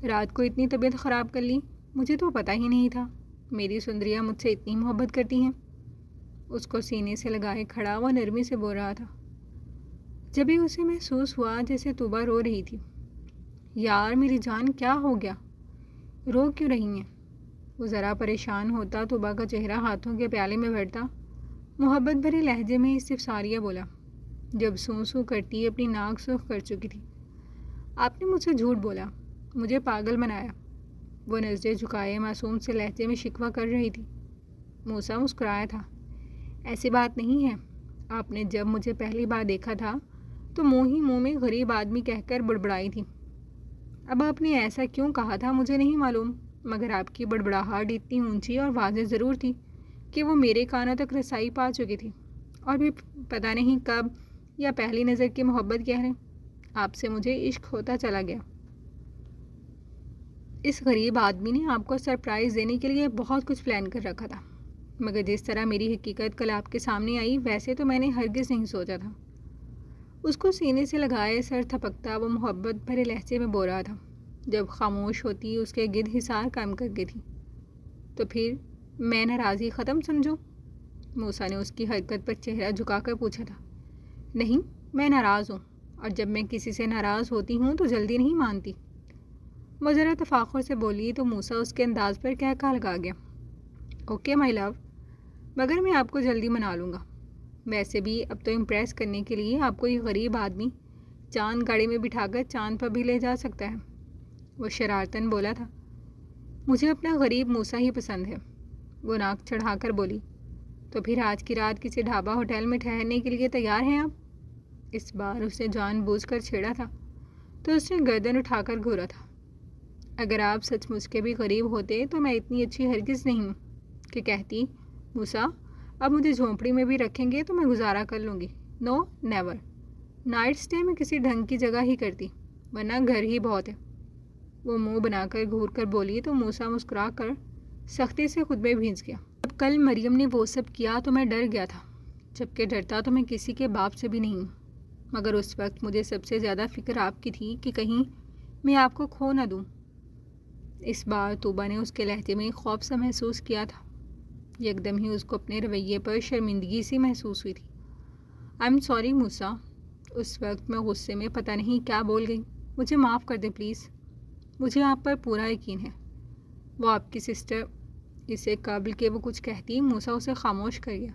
رات کو اتنی طبیعت خراب کر لی، مجھے تو پتہ ہی نہیں تھا میری سندریا مجھ سے اتنی محبت کرتی ہیں۔ اس کو سینے سے لگائے کھڑا وہ نرمی سے بول رہا تھا، جبھی اسے محسوس ہوا جیسے طوبیٰ رو رہی تھی۔ یار میری جان، کیا ہو گیا؟ رو کیوں رہی ہیں؟ وہ ذرا پریشان ہوتا طوبیٰ کا چہرہ ہاتھوں کے پیالے میں بھرتا، محبت بھرے لہجے میں استفساریہ بولا، جب سوں سوں کرتی اپنی ناک سرخ کر چکی تھی۔ آپ نے مجھ سے جھوٹ بولا، مجھے پاگل بنایا، وہ نظریں جھکائے معصوم سے لہجے میں شکوہ کر رہی تھی۔ موسیٰ مسکرایا تھا۔ ایسی بات نہیں ہے، آپ نے جب مجھے پہلی بار دیکھا تھا تو منہ ہی منہ میں غریب آدمی کہہ کر بڑبڑائی تھی۔ اب آپ نے ایسا کیوں کہا تھا مجھے نہیں معلوم، مگر آپ کی بڑبڑاہٹ اتنی اونچی اور واضح ضرور تھی کہ وہ میرے کانوں تک رسائی پا چکی تھی، اور بھی پتہ نہیں کب یا پہلی نظر کی محبت کہہ رہے، آپ سے مجھے عشق ہوتا چلا گیا۔ اس غریب آدمی نے آپ کو سرپرائز دینے کے لیے بہت کچھ پلان کر رکھا تھا، مگر جس طرح میری حقیقت کل آپ کے سامنے آئی ویسے تو میں نے ہرگز نہیں سوچا تھا۔ اس کو سینے سے لگائے سر تھپکتا وہ محبت بھرے لہجے میں بول رہا تھا، جب خاموش ہوتی اس کے گرد حصار قائم کر گئی تھی۔ تو پھر میں ناراضی ختم سمجھوں؟ موسیٰ نے اس کی حرکت پر چہرہ جھکا کر پوچھا تھا۔ نہیں، میں ناراض ہوں، اور جب میں کسی سے ناراض ہوتی ہوں تو جلدی نہیں مانتی۔ وہ ذرا تفاخر سے بولی تو موسیٰ اس کے انداز پر کہہ لگا گیا، اوکے مائی لو، مگر میں آپ کو جلدی منا لوں گا۔ ویسے بھی اب تو امپریس کرنے کے لیے آپ کو یہ غریب آدمی چاند گاڑی میں بٹھا کر چاند پر بھی لے جا سکتا ہے۔ وہ شرارتاً بولا تھا۔ مجھے اپنا غریب موسیٰ ہی پسند ہے، وہ ناک چڑھا کر بولی۔ تو پھر آج کی رات کسی ڈھابا ہوٹل میں ٹھہرنے کے لیے تیار ہیں آپ؟ اس بار اسے جان بوجھ کر چھیڑا تھا تو اس نے گردن اٹھا کر گھورا تھا۔ اگر آپ سچ مچ کے بھی غریب ہوتے تو میں اتنی اچھی ہرگز نہیں ہوں کہ کہتی موسیٰ اب مجھے جھونپڑی میں بھی رکھیں گے تو میں گزارا کر لوں گی۔ نو نیور، نائٹ اسٹے میں کسی ڈھنگ کی جگہ ہی کرتی، ورنہ گھر ہی بہت ہے۔ وہ منہ بنا کر گھور کر بولی تو موسیٰ مسکرا کر سختی سے خود میں بھیج گیا۔ جب کل مریم نے وہ سب کیا تو میں ڈر گیا تھا، جبکہ ڈرتا تو میں کسی کے باپ سے بھی نہیں ہوں، مگر اس وقت مجھے سب سے زیادہ فکر آپ کی تھی کہ کہیں میں آپ کو کھو نہ دوں۔ اس بار طوبہ نے اس کے لہجے میں خوف سا محسوس کیا تھا۔ یکدم ہی اس کو اپنے رویے پر شرمندگی سی محسوس ہوئی تھی۔ آئی ایم سوری موسیٰ، اس وقت میں غصے میں پتہ نہیں کیا بول گئی، مجھے معاف کر دیں پلیز۔ مجھے آپ پر پورا یقین ہے، وہ آپ کی سسٹر۔ اسے قبل کہ وہ کچھ کہتی موسیٰ اسے خاموش کر گیا۔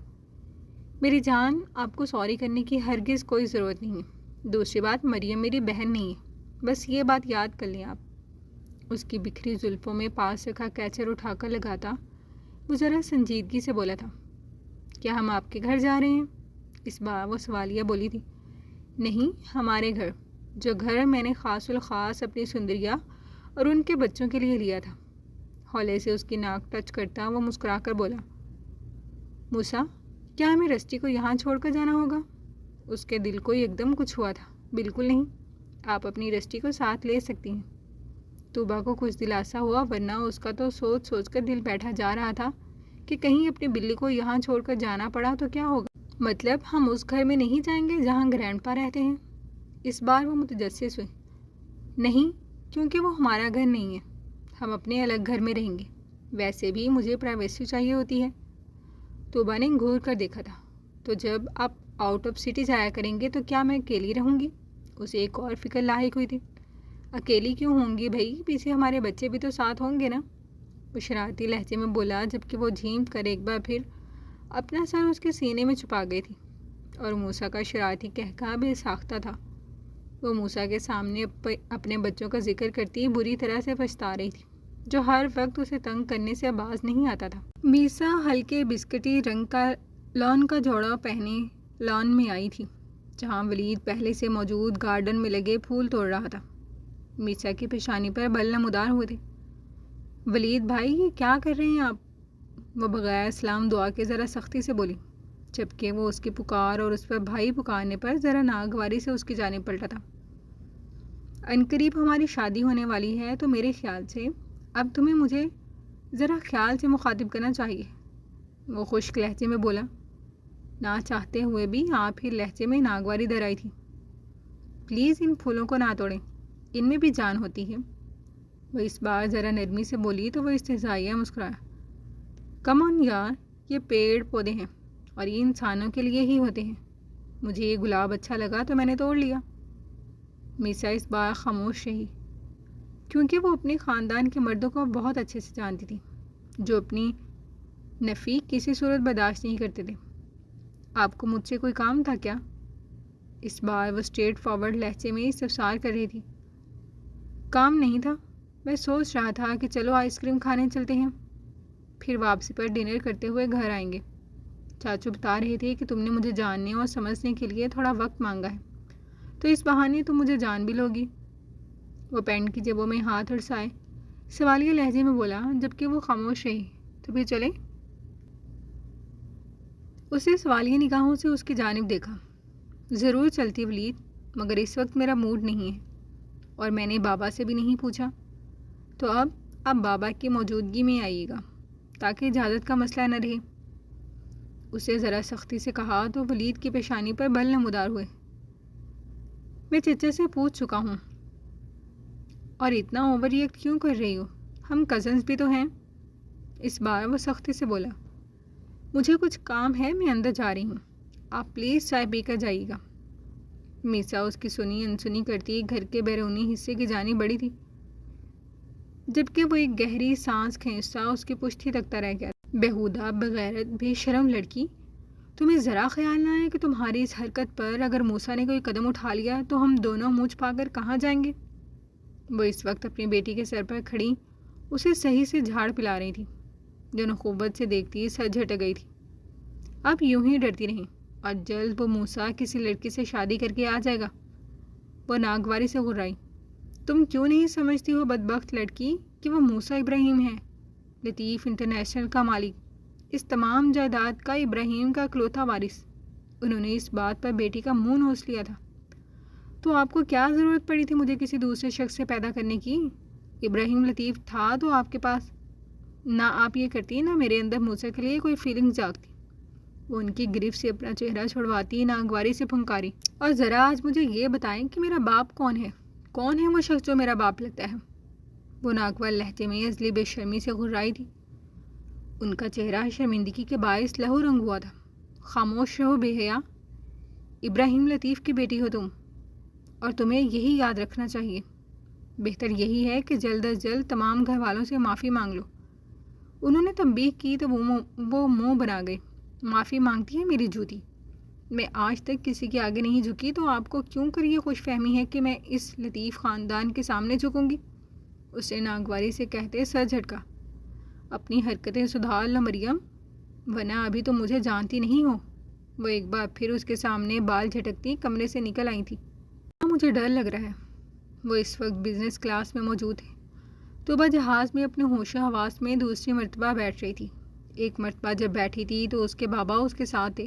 میری جان، آپ کو سوری کرنے کی ہرگز کوئی ضرورت نہیں ہے۔ دوسری بات، مریم میری بہن نہیں ہے، بس یہ بات یاد کر لیں آپ۔ اس کی بکھری زلفوں میں پاس رکھا کیچر اٹھا کر لگاتا وہ ذرا سنجیدگی سے بولا تھا، کیا ہم آپ کے گھر جا رہے ہیں؟ اس بار وہ سوالیہ بولی تھی۔ نہیں، ہمارے گھر، جو گھر میں نے خاص الخاص اپنی سندریا اور ان کے بچوں کے لیے لیا تھا۔ ہولے سے اس کی ناک ٹچ کرتا وہ مسکرا کر بولا، موسیٰ کیا ہمیں رسٹی کو یہاں چھوڑ کر جانا ہوگا؟ اس کے دل کو ایک دم کچھ ہوا تھا۔ بالکل نہیں، آپ اپنی رسٹی کو ساتھ لے سکتی ہیں۔ طوبہ کو کچھ دلاسا ہوا، ورنہ اس کا تو سوچ سوچ کر دل بیٹھا جا رہا تھا کہ کہیں اپنی بلی کو یہاں چھوڑ کر جانا پڑا تو کیا ہوگا؟ مطلب ہم اس گھر میں نہیں جائیں گے جہاں گرینڈ پا رہتے ہیں؟ اس بار وہ متجسس ہوئی۔ نہیں، کیونکہ وہ ہمارا گھر نہیں ہے، ہم اپنے الگ گھر میں رہیں گے۔ ویسے بھی مجھے پرائیویسی چاہیے ہوتی ہے۔ طوبہ نے گھور کر دیکھا تھا، تو جب آپ آؤٹ آف سٹی جایا کریں گے تو کیا میں اکیلی رہوں گی؟ اسے ایک اور فکر لاحق ہوئی تھی۔ اکیلی کیوں ہوں گی بھائی، پیچھے ہمارے بچے بھی تو ساتھ ہوں گے نا؟ وہ شرارتی لہجے میں بولا، جبکہ وہ جھیم کر ایک بار پھر اپنا سر اس کے سینے میں چھپا گئی تھی، اور موسیٰ کا شرارتی قہقہہ بے ساختہ تھا۔ وہ موسیٰ کے سامنے اپنے بچوں کا ذکر کرتی بری طرح سے پچھتا رہی تھی، جو ہر وقت اسے تنگ کرنے سے باز نہیں آتا تھا۔ میسا ہلکے بسکٹی رنگ کا لان کا جوڑا پہنے لان میں آئی تھی، جہاں ولید پہلے سے موجود گارڈن میں لگے پھول توڑ رہا تھا۔ میسا کی پیشانی پر بل نمودار ہوئے تھے۔ ولید بھائی، یہ کیا کر رہے ہیں آپ؟ وہ بغیر سلام دعا کے ذرا سختی سے بولی، جبکہ وہ اس کی پکار اور اس پر بھائی پکارنے پر ذرا ناگواری سے اس کی جانب پلٹا تھا۔ عنقریب ہماری شادی ہونے والی ہے، تو میرے خیال سے اب تمہیں مجھے ذرا خیال سے مخاطب کرنا چاہیے، وہ خشک لہجے میں بولا۔ نہ چاہتے ہوئے بھی آپ ہی لہجے میں ناگواری در آئی تھی۔ پلیز ان پھولوں کو نہ توڑیں، ان میں بھی جان ہوتی ہے، وہ اس بار ذرا نرمی سے بولی تو وہ استہزائیہ مسکرایا۔ کم آن یار، یہ پیڑ پودے ہیں اور یہ انسانوں کے لیے ہی ہوتے ہیں، مجھے یہ گلاب اچھا لگا تو میں نے توڑ لیا۔ میسا اس بار خاموش رہی، کیونکہ وہ اپنے خاندان کے مردوں کو بہت اچھے سے جانتی تھی، جو اپنی نفی کسی صورت برداشت نہیں کرتے تھے۔ آپ کو مجھ سے کوئی کام تھا کیا؟ اس بار وہ اسٹریٹ فارورڈ لہجے میں استفسار کر رہی تھی۔ کام نہیں تھا، میں سوچ رہا تھا کہ چلو آئس کریم کھانے چلتے ہیں، پھر واپسی پر ڈنر کرتے ہوئے گھر آئیں گے۔ چاچو بتا رہے تھے کہ تم نے مجھے جاننے اور سمجھنے کے لیے تھوڑا وقت مانگا ہے، تو اس بہانے تم مجھے جان بھی لوگی۔ وہ پینٹ کی جیبوں میں ہاتھ اڑسائے سوالیہ لہجے میں بولا، جبکہ وہ خاموش رہی۔ تو پھر چلے؟ اسے سوالیہ نگاہوں سے اس کی جانب دیکھا۔ ضرور چلتی ولید، مگر اس وقت میرا موڈ نہیں ہے، اور میں نے بابا سے بھی نہیں پوچھا، تو اب بابا کی موجودگی میں آئیے گا تاکہ اجازت کا مسئلہ نہ رہے۔ اسے ذرا سختی سے کہا تو ولید کی پیشانی پر بل نمودار ہوئے۔ میں چچا سے پوچھ چکا ہوں، اور اتنا اوور ریئیکٹ کیوں کر رہی ہو؟ ہم کزنز بھی تو ہیں۔ اس بار وہ سختی سے بولا، مجھے کچھ کام ہے، میں اندر جا رہی ہوں، آپ پلیز چائے پی کر جائیے گا۔ میسا اس کی سنی انسنی کرتی گھر کے بیرونی حصے کی جانب بڑھی تھی، جبکہ وہ ایک گہری سانس کھینچتا اس کی پشت ہی تکتا رہ گیا۔ بےہودہ، بغیرت، بے شرم لڑکی، تمہیں ذرا خیال نہ ہے کہ تمہاری اس حرکت پر اگر موسیٰ نے کوئی قدم اٹھا لیا تو ہم دونوں منہ چھپا کر کہاں جائیں گے؟ وہ اس وقت اپنی بیٹی کے سر پر کھڑی اسے صحیح سے جھاڑ پلا رہی تھی، جو نخوت سے دیکھتی سر جھٹک گئی تھی۔ اب یوں ہی ڈرتی رہیں اور جلد وہ موسیٰ کسی لڑکی سے شادی کر کے آ جائے گا۔ وہ ناگواری سے گھرائی، تم کیوں نہیں سمجھتی ہو بدبخت لڑکی کہ وہ موسیٰ ابراہیم ہے، لطیف انٹرنیشنل کا مالک، اس تمام جائیداد کا ابراہیم کا اکلوتا وارث۔ انہوں نے اس بات پر بیٹی کا منہ نوچ لیا تھا۔ تو آپ کو کیا ضرورت پڑی تھی مجھے کسی دوسرے شخص سے پیدا کرنے کی؟ ابراہیم لطیف تھا تو آپ کے پاس، نہ آپ یہ کرتی نہ میرے اندر موسیٰ کے لیے کوئی فیلنگ جاگتی۔ وہ ان کی گرفت سے اپنا چہرہ چھڑواتی ناگواری سے پھنکاری، اور ذرا آج مجھے یہ بتائیں کہ میرا باپ کون ہے؟ کون ہے وہ شخص جو میرا باپ لگتا ہے؟ وہ ناگوار لہجے میں ازلی بے شرمی سے گھرائی تھی۔ ان کا چہرہ شرمندگی کے باعث لہو رنگ ہوا تھا۔ خاموش رہو بے حیا، ابراہیم لطیف کی بیٹی ہو تم، اور تمہیں یہی یاد رکھنا چاہیے۔ بہتر یہی ہے کہ جلد از جلد تمام گھر والوں سے معافی مانگ لو۔ انہوں نے تنبیہ کی تو وہ منہ بنا گئے، معافی مانگتی ہے میری جوتی، میں آج تک کسی کے آگے نہیں جھکی، تو آپ کو کیوں کر یہ خوش فہمی ہے کہ میں اس لطیف خاندان کے سامنے جھکوں گی؟ اسے ناگواری سے کہتے سر جھٹکا، اپنی حرکتیں سدھار لو مریم، ورنہ ابھی تو مجھے جانتی نہیں ہو۔ وہ ایک بار پھر اس کے سامنے بال جھٹکتی کمرے سے نکل آئی تھی۔ مجھے ڈر لگ رہا ہے۔ وہ اس وقت بزنس کلاس میں موجود ہے۔ طوبہ جہاز میں اپنے ہوش و حواس میں دوسری مرتبہ بیٹھ رہی تھی۔ ایک مرتبہ جب بیٹھی تھی تو اس کے بابا اس کے ساتھ تھے،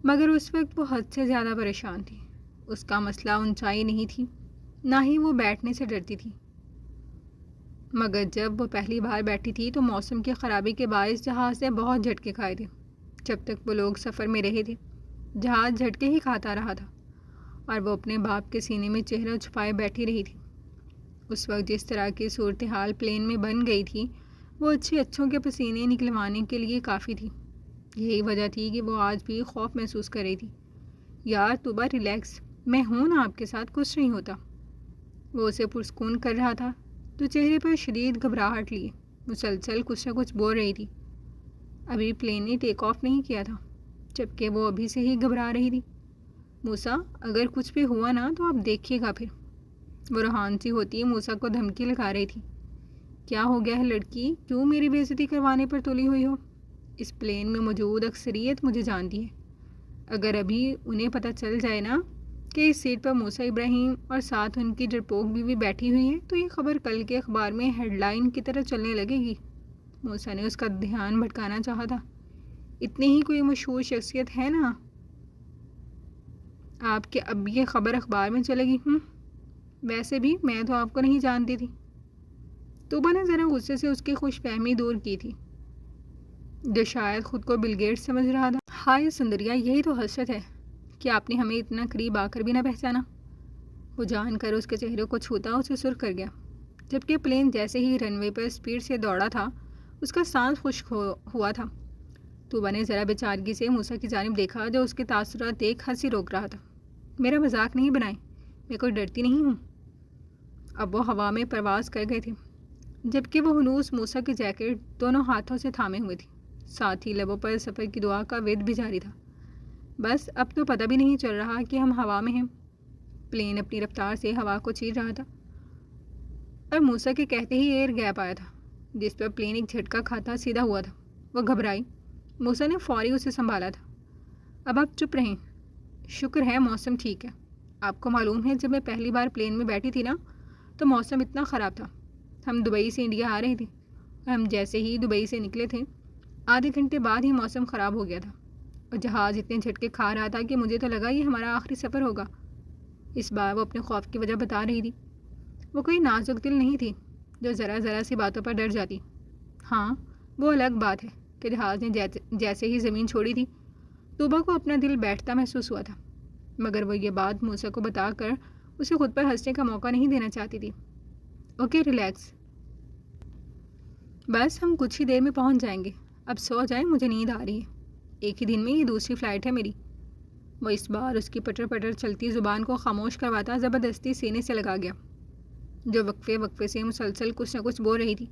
مگر اس وقت وہ حد سے زیادہ پریشان تھی۔ اس کا مسئلہ اونچائی نہیں تھی، نہ ہی وہ بیٹھنے سے ڈرتی تھی، مگر جب وہ پہلی بار بیٹھی تھی تو موسم کی خرابی کے باعث جہاز سے بہت جھٹکے کھائے تھے۔ جب تک وہ لوگ سفر میں رہے تھے جہاز جھٹکے ہی کھاتا رہا تھا، اور وہ اپنے باپ کے سینے میں چہرہ چھپائے بیٹھی رہی تھی۔ اس وقت جس طرح کی صورتحال پلین میں بن گئی تھی وہ اچھوں کے پسینے نکلوانے کے لیے کافی تھی۔ یہی وجہ تھی کہ وہ آج بھی خوف محسوس کر رہی تھی۔ یار طوبہ ریلیکس، میں ہوں نا آپ کے ساتھ، کچھ نہیں ہوتا۔ وہ اسے پرسکون کر رہا تھا تو چہرے پر شدید گھبراہٹ لیے مسلسل کچھ نہ کچھ بول رہی تھی۔ ابھی پلین نے ٹیک آف نہیں کیا تھا، جبکہ وہ ابھی سے ہی گھبرا رہی تھی۔ موسیٰ اگر کچھ بھی ہوا نا تو آپ دیکھیے گا پھر۔ وہ روحان سی ہوتی موسیٰ کو دھمکی لگا رہی تھی۔ کیا ہو گیا ہے لڑکی، کیوں میری بے عزتی کروانے پر تلی ہوئی ہو؟ اس پلین میں موجود اکثریت مجھے جانتی ہے۔ اگر ابھی انہیں پتہ چل جائے نا کہ اس سیٹ پر موسیٰ ابراہیم اور ساتھ ان کی ڈرپوک بیوی بیٹھی ہوئی ہے تو یہ خبر کل کے اخبار میں ہیڈ لائن کی طرح چلنے لگے گی۔ موسیٰ نے اس کا دھیان بھٹکانا چاہا تھا۔ اتنی ہی کوئی مشہور شخصیت ہے نا آپ کے، اب یہ خبر اخبار میں چلے گی؟ ویسے بھی میں تو آپ کو نہیں جانتی تھی۔ طوبہ نے ذرا غصے سے اس کی خوش فہمی دور کی تھی، جو شاید خود کو بل گیٹس سمجھ رہا تھا۔ ہائے سندریا، یہی تو حسرت ہے کہ آپ نے ہمیں اتنا قریب آ کر بھی نہ پہچانا۔ وہ جان کر اس کے چہرے کو چھوتا اسے سرخ کر گیا، جبکہ پلین جیسے ہی رن وے پر اسپیڈ سے دوڑا تھا اس کا سانس خشک ہوا تھا۔ طوبہ نے ذرا بےچارگی سے موسیٰ کی جانب دیکھا جو اس کے تاثرات دیکھ ہنسی روک رہا تھا۔ میرا مذاق نہیں بنائیں، میں کوئی ڈرتی نہیں ہوں۔ اب وہ ہوا میں پرواز کر گئے تھے، جبکہ وہ ہنوز موسیٰ کی جیکٹ دونوں ہاتھوں سے تھامے ہوئے تھی، ساتھ ہی لبوں پر سفر کی دعا کا ورد بھی جاری تھا۔ بس اب تو پتہ بھی نہیں چل رہا کہ ہم ہوا میں ہیں۔ پلین اپنی رفتار سے ہوا کو چیر رہا تھا، اور موسیٰ کے کہتے ہی ایئر گیپ آیا تھا، جس پر پلین ایک جھٹکا کھاتا سیدھا ہوا تھا۔ وہ گھبرائی۔ موسیٰ نے فوری اسے سنبھالا تھا۔ اب آپ چپ رہیں، شکر ہے موسم ٹھیک ہے۔ آپ کو معلوم ہے جب میں پہلی بار پلین میں بیٹھی تھی نا تو موسم اتنا خراب تھا۔ ہم دبئی سے انڈیا آ رہے تھے، اور ہم جیسے ہی دبئی سے نکلے تھے آدھے گھنٹے بعد ہی موسم خراب ہو گیا تھا، اور جہاز اتنے جھٹکے کھا رہا تھا کہ مجھے تو لگا یہ ہمارا آخری سفر ہوگا۔ اس بار وہ اپنے خوف کی وجہ بتا رہی تھی۔ وہ کوئی نازک دل نہیں تھی جو ذرا سی باتوں پر ڈر جاتی۔ ہاں وہ الگ بات ہے کہ جہاز نے جیسے ہی زمین چھوڑی تھی طوبہ کو اپنا دل بیٹھتا محسوس ہوا تھا، مگر وہ یہ بات موسیٰ کو بتا کر اسے خود پر ہنسنے کا موقع نہیں دینا چاہتی تھی۔ اوکے ریلیکس، بس ہم کچھ ہی دیر میں پہنچ جائیں گے، اب سو جائیں، مجھے نیند آ رہی ہے، ایک ہی دن میں یہ دوسری فلائٹ ہے میری۔ وہ اس بار اس کی پٹر پٹر چلتی زبان کو خاموش کرواتا زبردستی سینے سے لگا گیا، جو وقفے وقفے سے مسلسل کچھ نہ کچھ بول رہی تھی،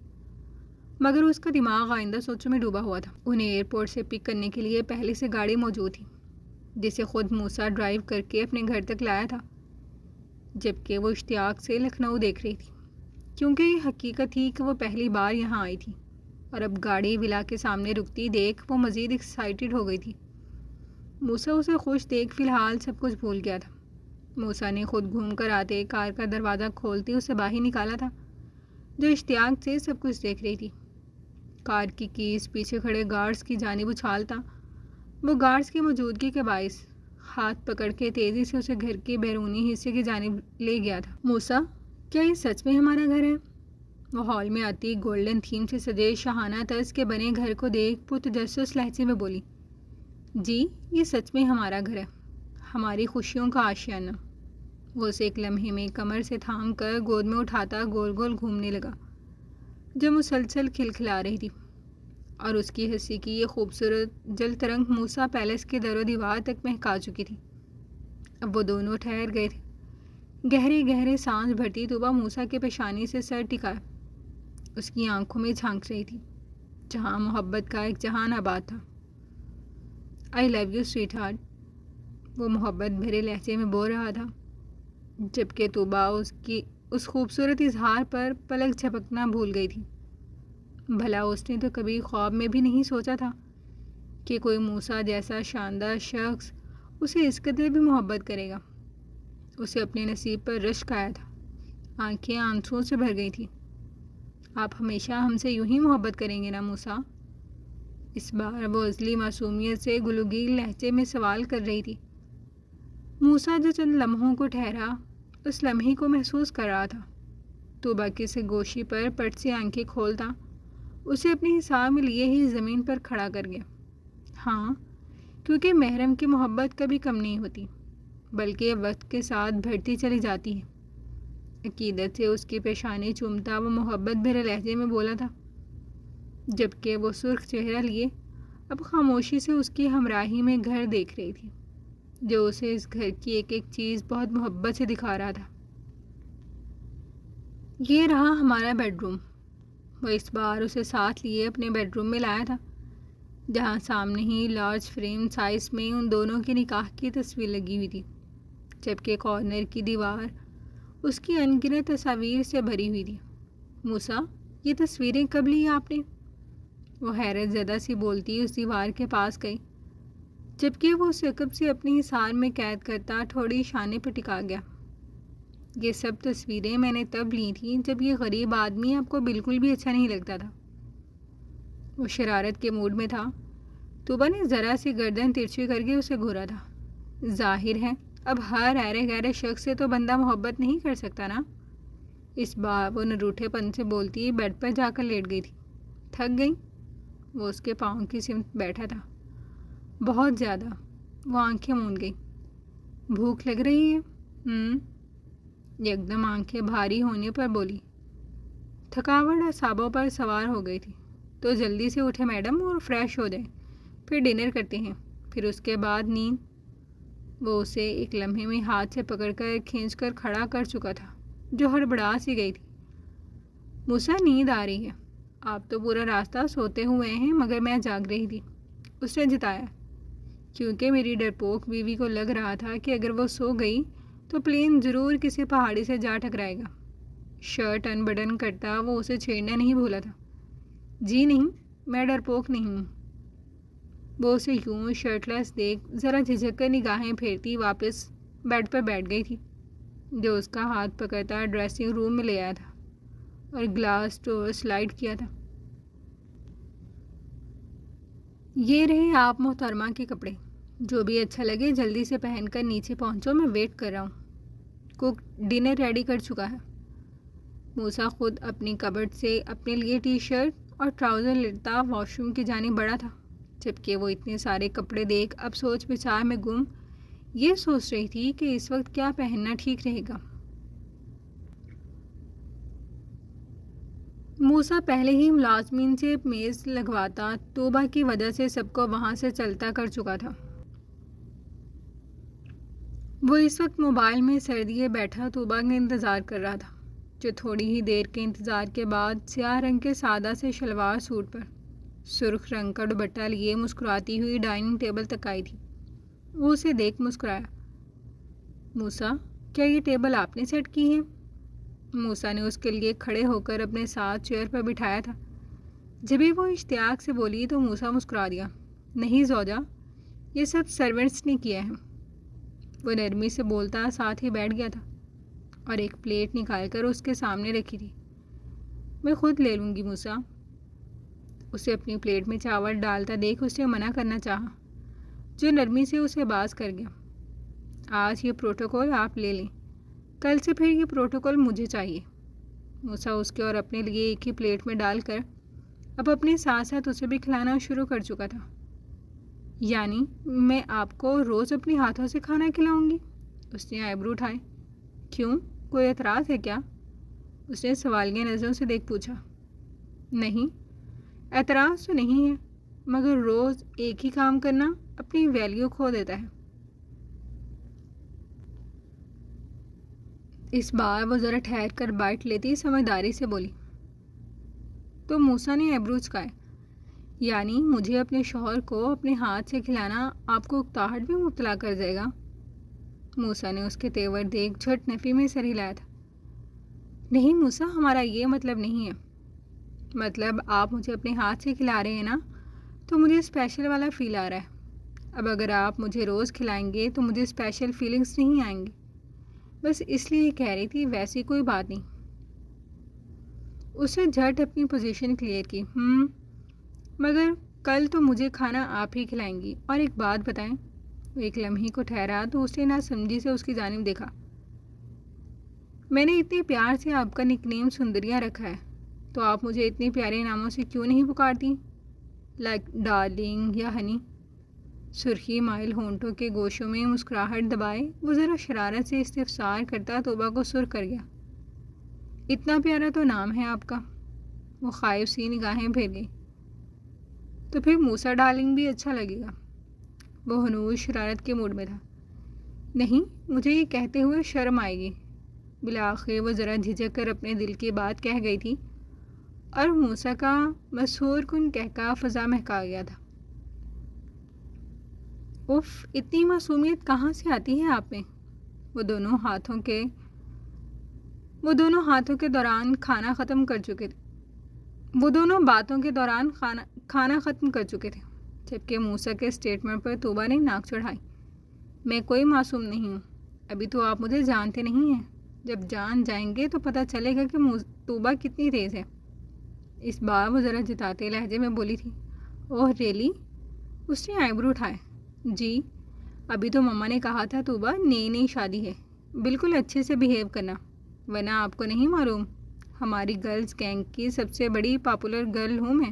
مگر اس کا دماغ آئندہ سوچوں میں ڈوبا ہوا تھا۔ انہیں ایئرپورٹ سے پک کرنے کے لیے پہلے سے گاڑی موجود تھی، جسے خود موسیٰ ڈرائیو کر کے اپنے گھر تک لایا تھا، جبکہ وہ اشتیاق سے لکھنؤ دیکھ رہی تھی، کیونکہ یہ حقیقت تھی کہ وہ پہلی بار یہاں آئی تھی، اور اب گاڑی ولا کے سامنے رکتی دیکھ وہ مزید ایکسائٹڈ ہو گئی تھی۔ موسیٰ اسے خوش دیکھ فی الحال سب کچھ بھول گیا تھا۔ موسیٰ نے خود گھوم کر آتے کار کا دروازہ کھولتے اسے باہر نکالا تھا، جو اشتیاق سے سب کچھ دیکھ رہی تھی۔ کار کی کیز پیچھے کھڑے گارڈز کی جانب اچھالتا، وہ گارڈز کی موجودگی کے باعث ہاتھ پکڑ کے تیزی سے اسے گھر کے بیرونی حصے کی جانب لے گیا تھا۔ موسیٰ، کیا یہ سچ میں ہمارا گھر ہے؟ وہ ہال میں آتی گولڈن تھیم سے سجے شاہانہ طرز کے بنے گھر کو دیکھ پرتجسس لہجے میں بولی، جی یہ سچ میں ہمارا گھر ہے، ہماری خوشیوں کا آشیانہ۔ وہ اسے ایک لمحے میں کمر سے تھام کر گود میں اٹھاتا گول گول گھومنے لگا، جو مسلسل کھلکھلا رہی تھی، اور اس کی ہنسی کی یہ خوبصورت جل ترنگ موسیٰ پیلس کے در و دیوار تک مہکا چکی تھی۔ اب وہ دونوں ٹھہر گئے تھے۔ گہرے گہرے سانس بھرتی طوبہ موسیٰ کے پیشانی سے سر ٹکائے اس کی آنکھوں میں جھانک رہی تھی، جہاں محبت کا ایک جہان آباد تھا۔ آئی لو یو سویٹ ہارٹ، وہ محبت بھرے لہجے میں بول رہا تھا، جبکہ طوبہ اس خوبصورت اظہار پر پلک جھپکنا بھول گئی تھی۔ بھلا اس نے تو کبھی خواب میں بھی نہیں سوچا تھا کہ کوئی موسیٰ جیسا شاندار شخص اسے اس قدر بھی محبت کرے گا۔ اسے اپنے نصیب پر رشک آیا تھا، آنکھیں آنسوؤں سے بھر گئی تھیں۔ آپ ہمیشہ ہم سے یوں ہی محبت کریں گے نا موسیٰ؟ اس بار وہ ازلی معصومیت سے گلوگیل لہجے میں سوال کر رہی تھی۔ موسیٰ جو چند لمحوں کو ٹھہرا اس لمحے کو محسوس کر رہا تھا۔ طوبہ کی سے گوشی پر پٹ سے آنکھیں کھولتا اسے اپنے حساب میں لیے ہی زمین پر کھڑا کر گیا۔ ہاں، کیونکہ محرم کی محبت کبھی کم نہیں ہوتی، بلکہ وقت کے ساتھ بڑھتی چلی جاتی ہے۔ عقیدت سے اس کی پیشانی چومتا وہ محبت بھرے لہجے میں بولا تھا، جبکہ وہ سرخ چہرہ لیے اب خاموشی سے اس کی ہمراہی میں گھر دیکھ رہی تھی، جو اسے اس گھر کی ایک ایک چیز بہت محبت سے دکھا رہا تھا۔ یہ رہا ہمارا بیڈ روم۔ وہ اس بار اسے ساتھ لیے اپنے بیڈ روم میں لایا تھا، جہاں سامنے ہی لارج فریم سائز میں ان دونوں کے نکاح کی تصویر لگی ہوئی تھی، جبکہ کارنر کی دیوار اس کی ان گنت تصاویر سے بھری ہوئی تھی۔ موسیٰ، یہ تصویریں کب لی آپ نے؟ وہ حیرت زدہ سی بولتی اس دیوار کے پاس گئی، جبکہ وہ اسے عقب سے اپنی حصار میں قید کرتا تھوڑی شانے پر ٹکا گیا۔ یہ سب تصویریں میں نے تب لی تھیں جب یہ غریب آدمی آپ کو بالکل بھی اچھا نہیں لگتا تھا۔ وہ شرارت کے موڈ میں تھا۔ طوبہ نے ذرا سی گردن ترچھی کر کے اسے گھورا تھا۔ ظاہر ہے اب ہر ایرے گہرے شخص سے تو بندہ محبت نہیں کر سکتا نا؟ اس بار وہ نروٹھے پن سے بولتی بیڈ پر جا کر لیٹ گئی تھی۔ تھک گئی؟ وہ اس کے پاؤں کی سمت بیٹھا تھا۔ بہت زیادہ۔ وہ آنکھیں موند گئی۔ بھوک لگ رہی ہے؟ یکدم آنکھیں بھاری ہونے پر بولی۔ تھکاوٹ اعصابوں پر سوار ہو گئی تھی۔ تو جلدی سے اٹھے میڈم اور فریش ہو جائیں، پھر ڈنر کرتے ہیں، پھر اس کے بعد نیند۔ وہ اسے ایک لمحے میں ہاتھ سے پکڑ کر کھینچ کر کھڑا کر چکا تھا، جو ہڑبڑا سی گئی تھی۔ موسیٰ، نیند آ رہی ہے، آپ تو پورا راستہ سوتے ہوئے ہیں مگر میں جاگ رہی تھی، اس نے جتایا، کیونکہ میری ڈرپوک بیوی کو لگ رہا تھا کہ اگر وہ سو گئی تو پلین ضرور کسی پہاڑی سے جا ٹکرائے گا۔ شرٹ ان بٹن کرتا وہ اسے چھیڑنا نہیں بھولا تھا۔ جی نہیں، میں ڈرپوک نہیں ہوں۔ وہ اسے یوں شرٹ لیس دیکھ ذرا جھجک کر نگاہیں پھیرتی واپس بیڈ پر بیٹھ گئی تھی، جو اس کا ہاتھ پکڑتا ڈریسنگ روم میں لے آیا تھا اور گلاس ڈور سلائڈ کیا تھا۔ یہ رہے آپ محترمہ کے کپڑے، جو بھی اچھا لگے جلدی سے پہن کر نیچے پہنچو، میں ویٹ کر رہا ہوں۔ کوک ڈنر ریڈی کر چکا ہے۔ موسیٰ خود اپنی کبرڈ سے اپنے لیے ٹی شرٹ اور ٹراؤزر لیتا واش روم کی جانب بڑھا تھا، جبکہ وہ اتنے سارے کپڑے دیکھ اب سوچ بچار میں گم یہ سوچ رہی تھی کہ اس وقت کیا پہننا ٹھیک رہے گا۔ موسیٰ پہلے ہی ملازمین سے میز لگواتا توبہ کی وجہ سے سب کو وہاں سے چلتا کر چکا تھا۔ وہ اس وقت موبائل میں سر دیے بیٹھا توبہ کا انتظار کر رہا تھا، جو تھوڑی ہی دیر کے انتظار کے بعد سیاہ رنگ کے سادہ سے شلوار سوٹ پر سرخ رنگ کا دوپٹہ لیے مسکراتی ہوئی ڈائننگ ٹیبل تک آئی تھی۔ وہ اسے دیکھ مسکرایا۔ موسیٰ، کیا یہ ٹیبل آپ نے سیٹ کی ہے؟ موسیٰ نے اس کے لیے کھڑے ہو کر اپنے ساتھ چیئر پر بٹھایا تھا۔ جب بھی وہ اشتیاق سے بولی تو موسیٰ مسکرا دیا۔ نہیں زوجہ، یہ سب سرونٹس نے کیا ہے۔ وہ نرمی سے بولتا ساتھ ہی بیٹھ گیا تھا اور ایک پلیٹ نکال کر اس کے سامنے رکھی تھی۔ میں خود لے لوں گی موسیٰ۔ اسے اپنی پلیٹ میں چاول ڈالتا دیکھ اسے منع کرنا چاہا، جو نرمی سے اسے باز کر گیا۔ آج یہ پروٹوکول آپ لے لیں، کل سے پھر یہ پروٹوکول مجھے چاہیے۔ موسیٰ اس کے اور اپنے لیے ایک ہی پلیٹ میں ڈال کر اب اپنے ساتھ ساتھ اسے بھی کھلانا شروع کر چکا تھا۔ یعنی میں آپ کو روز اپنے ہاتھوں سے کھانا کھلاؤں گی؟ اس نے آئیبرو اٹھائے۔ کیوں، کوئی اعتراض ہے کیا؟ اس نے سوالیہ نظروں سے دیکھ پوچھا۔ نہیں، اعتراض تو نہیں ہے، مگر روز ایک ہی کام کرنا اپنی ویلیو کھو دیتا ہے۔ اس بار وہ ذرا ٹھہر کر بائٹ لیتی سمجھداری سے بولی۔ تو موسیٰ نے آئیبرو چکائے۔ یعنی مجھے اپنے شوہر کو اپنے ہاتھ سے کھلانا آپ کو اکتاہٹ میں مبتلا کر دے گا؟ موسیٰ نے اس کے تیور دیکھ جھٹ نفی میں سر ہلایا تھا۔ نہیں موسیٰ، ہمارا یہ مطلب نہیں ہے۔ مطلب آپ مجھے اپنے ہاتھ سے کھلا رہے ہیں نا، تو مجھے اسپیشل والا فیل آ رہا ہے۔ اب اگر آپ مجھے روز کھلائیں گے تو مجھے اسپیشل فیلنگز نہیں آئیں گی، بس اس لیے کہہ رہی تھی، ویسی کوئی بات نہیں۔ اس نے جھٹ اپنی پوزیشن کلیئر کی۔ مگر کل تو مجھے کھانا آپ ہی کھلائیں گی۔ اور ایک بات بتائیں۔ وہ ایک لمحے کو ٹھہرا تو اس نے ناسمجھی سے اس کی جانب دیکھا۔ میں نے اتنے پیار سے آپ کا نک نیم سندریہ رکھا ہے، تو آپ مجھے اتنے پیارے ناموں سے کیوں نہیں پکارتی؟ لائک ڈارلنگ یا ہنی؟ سرخی مائل ہونٹوں کے گوشوں میں مسکراہٹ دبائے وہ ذرا شرارت سے استفسار کرتا توبہ کو سر کر گیا۔ اتنا پیارا تو نام ہے آپ کا۔ وہ خائف سی نگاہیں پھیر گئی۔ تو پھر موسیٰ ڈارلنگ بھی اچھا لگے گا۔ وہ ہنوز شرارت کے موڈ میں تھا۔ نہیں، مجھے یہ کہتے ہوئے شرم آئے گی۔ بالآخر وہ ذرا جھجک کر اپنے دل کی بات کہہ گئی تھی، اور موسیٰ کا مسحور کن کہکا فضا مہکا گیا تھا۔ اف، اتنی معصومیت کہاں سے آتی ہے آپ میں؟ وہ دونوں ہاتھوں کے دوران کھانا ختم کر چکے تھے۔ وہ دونوں باتوں کے دوران کھانا ختم کر چکے تھے، جبکہ موسیٰ کے اسٹیٹمنٹ پر توبہ نے ناک چڑھائی۔ میں کوئی معصوم نہیں ہوں۔ ابھی تو آپ مجھے جانتے نہیں ہیں، جب جان جائیں گے تو پتہ چلے گا کہ توبہ کتنی تیز ہے۔ اس بار وہ ذرا جتاتے لہجے میں بولی تھی۔ اوہ ریلی؟ اس نے آئیبرو اٹھائے۔ جی، ابھی تو مما نے کہا تھا توبہ نئی شادی ہے، بالکل اچھے سے بیہیو کرنا، ورنہ آپ کو نہیں معلوم ہماری گرلز گینگ کی سب سے بڑی پاپولر گرل ہوں میں۔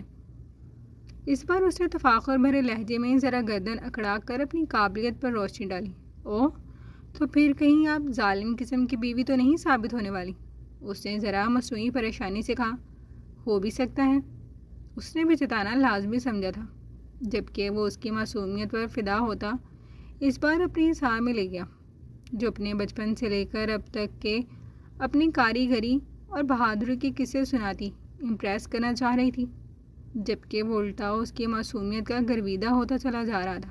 اس بار اس نے تفاخر بھرے لہجے میں ذرا گردن اکڑا کر اپنی قابلیت پر روشنی ڈالی۔ اوہ، تو پھر کہیں آپ ظالم قسم کی بیوی تو نہیں ثابت ہونے والی؟ اس نے ذرا مصنوعی پریشانی سے کہا۔ ہو بھی سکتا ہے، اس نے بھی جتانا لازمی سمجھا تھا، جبکہ وہ اس کی معصومیت پر فدا ہوتا اس بار اپنی حصار میں لے گیا، جو اپنے بچپن سے لے کر اب تک کے اپنی کاریگری اور بہادری کے قصے سناتی امپریس کرنا چاہ رہی تھی، جبکہ وہ الٹا اس کی معصومیت کا گرویدہ ہوتا چلا جا رہا تھا۔